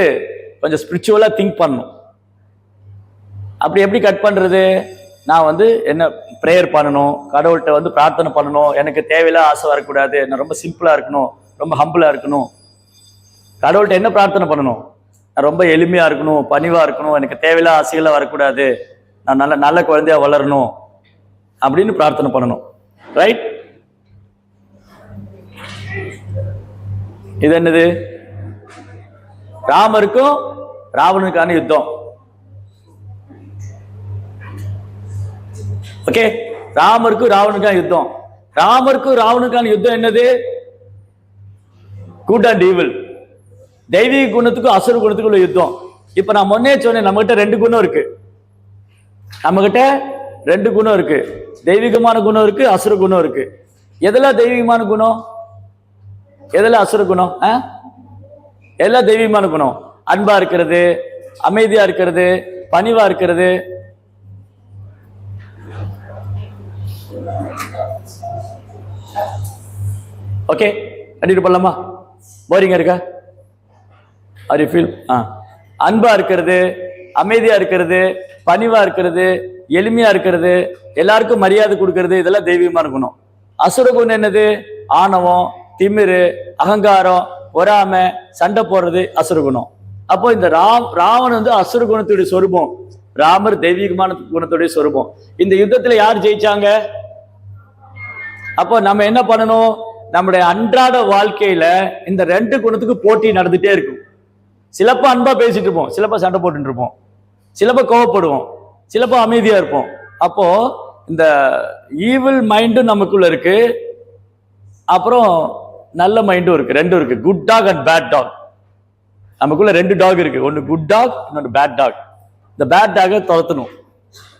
Speaker 1: கொஞ்சம் ஸ்பிரிச்சுவலா திங்க் பண்ணணும். அப்படி எப்படி கட் பண்றது? நான் வந்து என்ன ப்ரேயர் பண்ணணும், கடவுள்கிட்ட வந்து பிரார்த்தனை பண்ணணும். எனக்கு தேவையில்லாத ஆசை வரக்கூடாது, நான் ரொம்ப சிம்பிளா இருக்கணும், ரொம்ப ஹம்பிளா இருக்கணும். கடவுள்கிட்ட என்ன பிரார்த்தனை பண்ணணும்? நான் ரொம்ப எளிமையா இருக்கணும், பணிவா இருக்கணும், எனக்கு தேவையில்லாத ஆசைகள வரக்கூடாது, நான் நல்ல நல்ல குழந்தையா வளரணும் அப்படின்னு பிரார்த்தனை பண்ணணும். ரைட்? இது என்னது? ராமருக்கும் ராவணனுக்கான யுத்தம். ஓகே, ராமருக்கும் ராவணனுக்கான யுத்தம். ராமருக்கும் ராவணனுக்கான யுத்தம் என்னது? Good and evil. தெய்வீக குணத்துக்கும் அசுர குணத்துக்கும் உள்ள யுத்தம். இப்ப நான் முன்னே சொன்னேன், நம்ம கிட்ட 2 குணம் இருக்கு. நம்ம கிட்ட 2 குணம் இருக்கு. தெய்வீகமான குணம் இருக்கு, அசுர குணம் இருக்கு. எதெல்லாம் தெய்வீகமான குணம், எதெல்லாம் அசுர குணம்? எல்லாம் தெய்வீகமான குணம். அன்பா இருக்கிறது, அமைதியா இருக்கிறது, பணிவா இருக்கிறது. ஓகே, கண்டினியூ பண்ணலாமா? போரிங்கா இருக்கா? Are you feel? அன்பா இருக்கிறது, அமைதியா இருக்கிறது, பணிவா இருக்கிறது, எளிமையா இருக்கிறது, எல்லாருக்கும் மரியாதை கொடுக்கிறது, இதெல்லாம் தெய்வீகமான குணம். அசுர குணம் என்னது? ஆணவம், திமிரு, அகங்காரம், பொறாமை, சண்டை போடுறது அசுர குணம். அப்போ இந்த ராவணன் வந்து அசுர குணத்துடைய சொரூபம், ராமர் தெய்வீகமான குணத்துடைய சொரூபம். இந்த யுத்தத்துல யார் ஜெயிச்சாங்க? அப்போ நம்ம என்ன பண்ணணும்? நம்முடைய அன்றாட வாழ்க்கையில இந்த 2 குணத்துக்கு போட்டி நடந்துட்டே இருக்கும். சிலப்போ அன்பா பேசிட்டு இருப்போம், சிலப்போ சண்டை போட்டுட்டு இருப்போம், சிலப்போ கோவப்படுவோம், சிலப்போ அமைதியா இருப்போம். அப்போ இந்த ஈவில் மைண்டும் நமக்குள்ள இருக்கு, அப்புறம் நல்ல மைண்டும் இருக்கு, ரெண்டும் இருக்கு. Good dog and bad dog. நமக்குள்ள 2 டாக் இருக்கு, ஒன்னு குட் டாக், இன்னொன்று பேட் டாக். இந்த பேட் டாகை துரத்தணும்.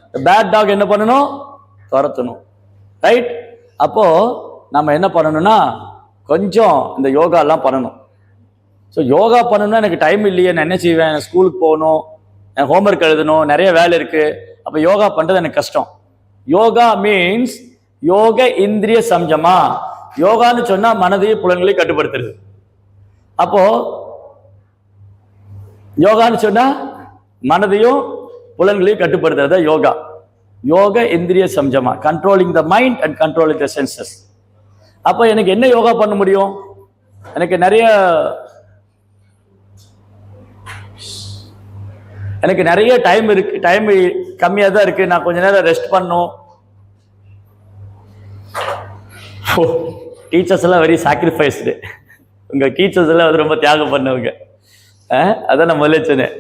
Speaker 1: இந்த பேட் டாக் என்ன பண்ணணும்? துரத்தணும். ரைட்? அப்போ நம்ம என்ன பண்ணணும்னா கொஞ்சம் இந்த யோகா எல்லாம் பண்ணணும். ஸோ யோகா பண்ணணும்னா எனக்கு டைம் இல்லையே, நான் என்ன செய்வேன்? ஸ்கூலுக்கு போகணும், எனக்கு ஹோம்ஒர்க் எழுதணும், நிறைய வேலை இருக்கு. அப்போ யோகா பண்றது எனக்கு கஷ்டம். யோகா மீன்ஸ் யோக இந்திரிய சம்ஜமா. யோகான்னு சொன்னா மனதையும் புலன்களையும் கட்டுப்படுத்துறது. அப்போ யோகான்னு சொன்னா மனதையும் புலன்களையும் கட்டுப்படுத்துறது யோகா. யோக இந்திரிய சம்ஜமா, controlling the mind and controlling the senses. அப்போ எனக்கு என்ன யோகா பண்ண முடியும்? எனக்கு நிறைய டைம் இருக்கு, டைம் கம்மியாக தான் இருக்கு, நான் கொஞ்ச நேரம் ரெஸ்ட் பண்ணும். டீச்சர்ஸ் எல்லாம் வெரி சாக்ரிஃபைஸ்டு. உங்க டீச்சர்ஸ் எல்லாம் வந்து ரொம்ப தியாகம் பண்ணவங்க. அதான் நான் முதல்ல சொன்னேன்,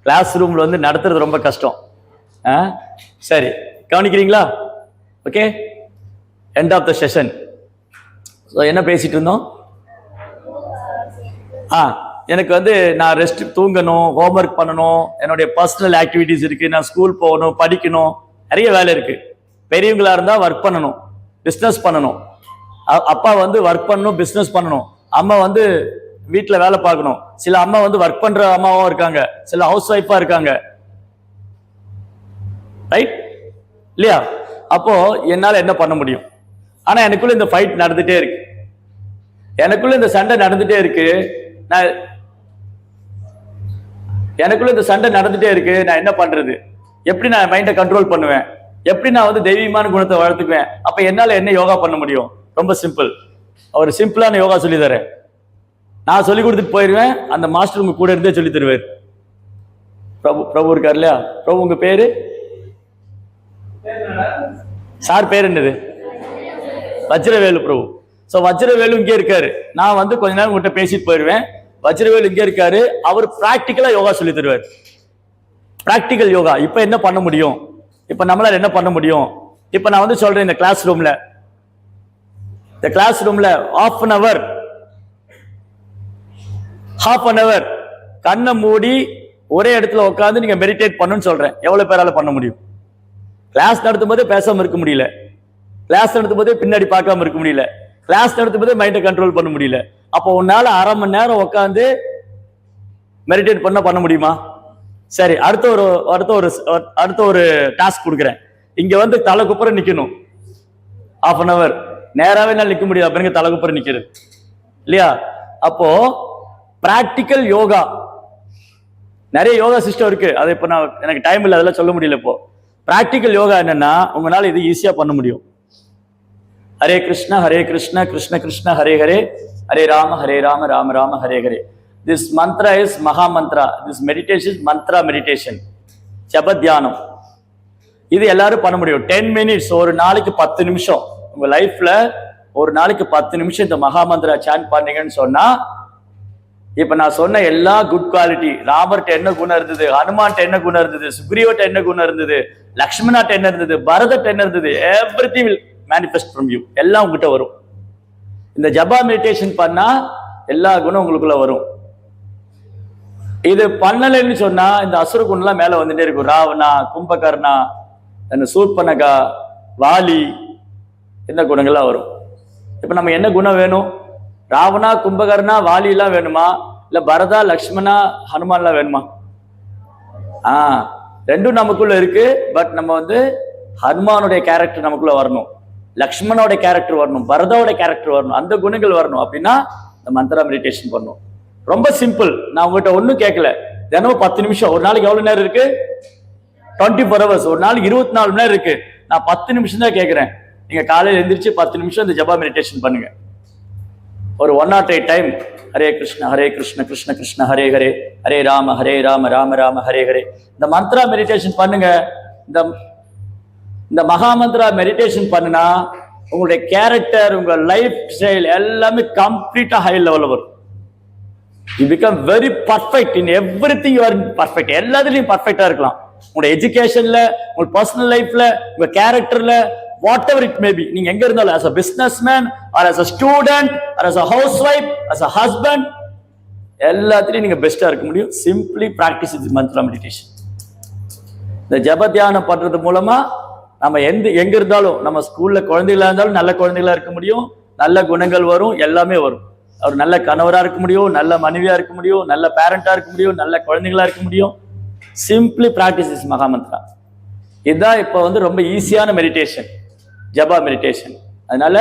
Speaker 1: கிளாஸ் ரூம்ல வந்து நடத்துறது ரொம்ப கஷ்டம். சரி, கவனிக்கிறீங்களா? Okay, end of the session. So என்ன பேசிட்டு இருந்தோம்? எனக்கு வந்து நான் ரெஸ்ட், தூங்கணும், ஹோம்ஒர்க் பண்ணணும், என்னுடைய பர்சனல் ஆக்டிவிட்டிஸ் இருக்கு, நான் ஸ்கூல் போகணும், படிக்கணும், நிறைய வேலை இருக்கு. பெரியவங்களா இருந்தா ஒர்க் பண்ணணும், பிஸ்னஸ் பண்ணணும். அப்பா வந்து ஒர்க் பண்ணணும், பிஸ்னஸ் பண்ணணும். அம்மா வந்து வீட்டில் வேலை பார்க்கணும். சில அம்மா வந்து ஒர்க் பண்ற அம்மாவும் இருக்காங்க, சில ஹவுஸ் ஒய்ஃபா இருக்காங்க. ரைட் இல்லையா? அப்போ என்னால என்ன பண்ண முடியும்? ஆனா எனக்குள்ள இந்த ஃபைட் நடந்துட்டே இருக்கு, எனக்குள்ள இந்த சண்டை நடந்துட்டே இருக்கு. எனக்குள்ள இந்த சண்டை நடந்துட்டே இருக்கு. நான் என்ன பண்றது? எப்படி நான் மைண்டை கண்ட்ரோல் பண்ணுவேன்? எப்படி நான் வந்து தெய்வீகமான குணத்தை வளர்த்துக்குவேன்? அப்ப என்னால என்ன யோகா பண்ண முடியும்? ரொம்ப சிம்பிள். ஒரு சிம்பிளான யோகா சொல்லி தரேன். நான் சொல்லி கொடுத்துட்டு போயிடுவேன், அந்த மாஸ்டர் உங்க கூட இருந்தே சொல்லி தருவார். பிரபு இருக்கார் இல்லையா? பிரபு உங்க பேரு? சார் பேர் என்னது? வஜ்ரவேலு பிரபு. ஸோ வஜ்ரவேலு இங்கே இருக்காரு. நான் வந்து கொஞ்ச நேரம் உங்கள்கிட்ட பேசிட்டு போயிடுவேன். வஜ்ரவேலு இங்கே இருக்காரு, அவர் பிராக்டிக்கலா யோகா சொல்லி தருவார். பிராக்டிக்கல் யோகா. இப்ப என்ன பண்ண முடியும்? இப்ப நம்மளால என்ன பண்ண முடியும்? இப்ப நான் வந்து சொல்றேன், இந்த கிளாஸ் ரூம்ல half an hour கண்ணை மூடி ஒரே இடத்துல உட்காந்து நீங்க மெடிடேட் பண்ணுன்னு சொல்றேன். எவ்வளவு பேரால பண்ண முடியும்? கிளாஸ் நடத்தும் போதே பேசாம இருக்க முடியல, கிளாஸ் நடத்தும் போதே பின்னாடி பார்க்காம இருக்க முடியல, கிளாஸ் நடத்தும் போதே மைண்டை கண்ட்ரோல் பண்ண முடியல. அப்போ உன்னால 1/2 மணி நேரம் உட்காந்து மெடிடேட் பண்ண முடியுமா? சரி, அடுத்த ஒரு டாஸ்க் கொடுக்குறேன். இங்க வந்து தலை குப்புற நிக்கணும். half an hour நேராவே நான் நிக்க முடியாது, அப்படிங்க தலை குப்புற நிக்கிறது இல்லையா? அப்போ பிராக்டிக்கல் யோகா, நிறைய யோகா சிஸ்டம் இருக்கு. அது இப்போ எனக்கு டைம் இல்லை, அதெல்லாம் சொல்ல முடியல. இப்போ பிராக்டிக்கல் யோகா என்னன்னா, உங்களால இது ஈஸியா பண்ண முடியும். Hare Krishna Krishna Krishna Hare Hare, Hare Rama Rama Rama Hare Hare. This mantra is Maha Mantra. This meditation is mantra meditation. ஜப தியானம். இது எல்லாரும் பண்ண முடியும். 10 minutes, ஒரு நாளைக்கு 10 நிமிஷம். உங்க லைஃப்ல ஒரு நாளைக்கு 10 நிமிஷம் இந்த மகா மந்திரா சாண்ட் பண்ணீங்கன்னு சொன்னா, இப்ப நான் சொன்ன எல்லா குட் குவாலிட்டி, ராமர்கிட்ட என்ன குணம் இருந்தது, ஹனுமான்ட்ட என்ன குணம் இருந்தது, சுக்ரீவட்ட என்ன குணம் இருந்தது, லக்ஷ்மணாட்ட என்ன இருந்தது, பரதட்ட என்ன இருந்தது, everything will manifest from you. எல்லாம் உங்ககிட்ட வரும். இந்த ஜபா மெடிடேஷன் பண்ணா எல்லா குணம் உங்களுக்குள்ள வரும். இது பண்ணலைன்னு சொன்னா இந்த அசுர குணம்லாம் மேல வந்துட்டே இருக்கும். ராவணா, கும்பகர்ணா, சூர்பனகா, வாலி, இந்த குணங்கள்லாம் வரும். இப்ப நம்ம என்ன குணம் வேணும்? ராவணா, கும்பகர்ணா, வாலி எல்லாம் வேணுமா, இல்ல பரதா, லக்ஷ்மணா, ஹனுமான்லாம் வேணுமா? ரெண்டும் நமக்குள்ள இருக்கு. பட் நம்ம வந்து ஹனுமானுடைய கேரக்டர் நமக்குள்ள வரணும், லக்ஷ்மணோட கேரக்டர் வரணும், பரதாவோட கேரக்டர் வரணும், அந்த குணங்கள் வரணும். அப்படின்னா இந்த மந்திரா மெடிடேஷன் பண்ணணும். ரொம்ப சிம்பிள். நான் உங்ககிட்ட ஒன்றும் கேட்கல. தினமும் 10 நிமிஷம். ஒரு நாளைக்கு எவ்வளவு நேரம் இருக்கு? 24 hours. ஒரு நாளைக்கு 24 மணி நேரம் இருக்கு. நான் 10 நிமிஷம் தான் கேட்கிறேன். நீங்க காலையில் எந்திரிச்சு 10 நிமிஷம் இந்த ஜபா மெடிடேஷன் பண்ணுங்க. ஒரு 108 டைம். ஹரே கிருஷ்ண கிருஷ்ண கிருஷ்ண ஹரே ஹரே, ஹரே ராம ராம ராம ஹரே ஹரே. இந்த மந்த்ரா மெடிடேஷன் பண்ணுங்க. இந்த மகா மந்திரா மெடிடேஷன் பண்ணுனா உங்களுடைய கேரக்டர், உங்க லைஃப் ஸ்டைல் எல்லாமே கம்ப்ளீட்டா ஹை லெவல்ல வரும். You become very perfect in everything. You are perfect. எல்லாத்துலயும் பர்ஃபெக்டா இருக்கலாம். உங்களுடைய எஜுகேஷன்ல, உங்க பர்சனல் லைஃப்ல, உங்க கேரக்டர்ல, what ever it may be. நீங்க எங்க இருந்தாலும், as a businessman or as a student or as a housewife, as a husband, எல்லாத்துலயும் நீங்க பெஸ்டா இருக்க முடியும். Simply practice this mantra meditation. இந்த ஜப தியானம் பண்றது மூலமா நம்ம எங்க இருந்தாலும், நம்ம ஸ்கூல்ல குழந்தைகளா இருந்தாலும் நல்ல குழந்தைகளா இருக்க முடியும். நல்ல குணங்கள் வரும், எல்லாமே வரும். அவர் நல்ல கணவரா இருக்க முடியும், நல்ல மனைவியா இருக்க முடியும், நல்ல பேரண்டா இருக்க முடியும், நல்ல குழந்தைகளா இருக்க முடியும். Simply practise this mahamantra. இதுதான் இப்போ ரொம்ப ஈஸியான மெடிடேஷன், ஜபா மெடிடேஷன். அதனால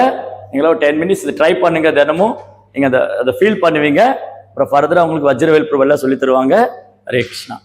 Speaker 1: நீங்களும் 10 மினிட்ஸ் இதை ட்ரை பண்ணுங்க. தினமும் நீங்க அதை ஃபீல் பண்ணுவீங்க. அப்புறம் ஃபர்தரா உங்களுக்கு வஜ்ரவேல் பிரபு எல்லாம் சொல்லி தருவாங்க. ஹரே கிருஷ்ணா.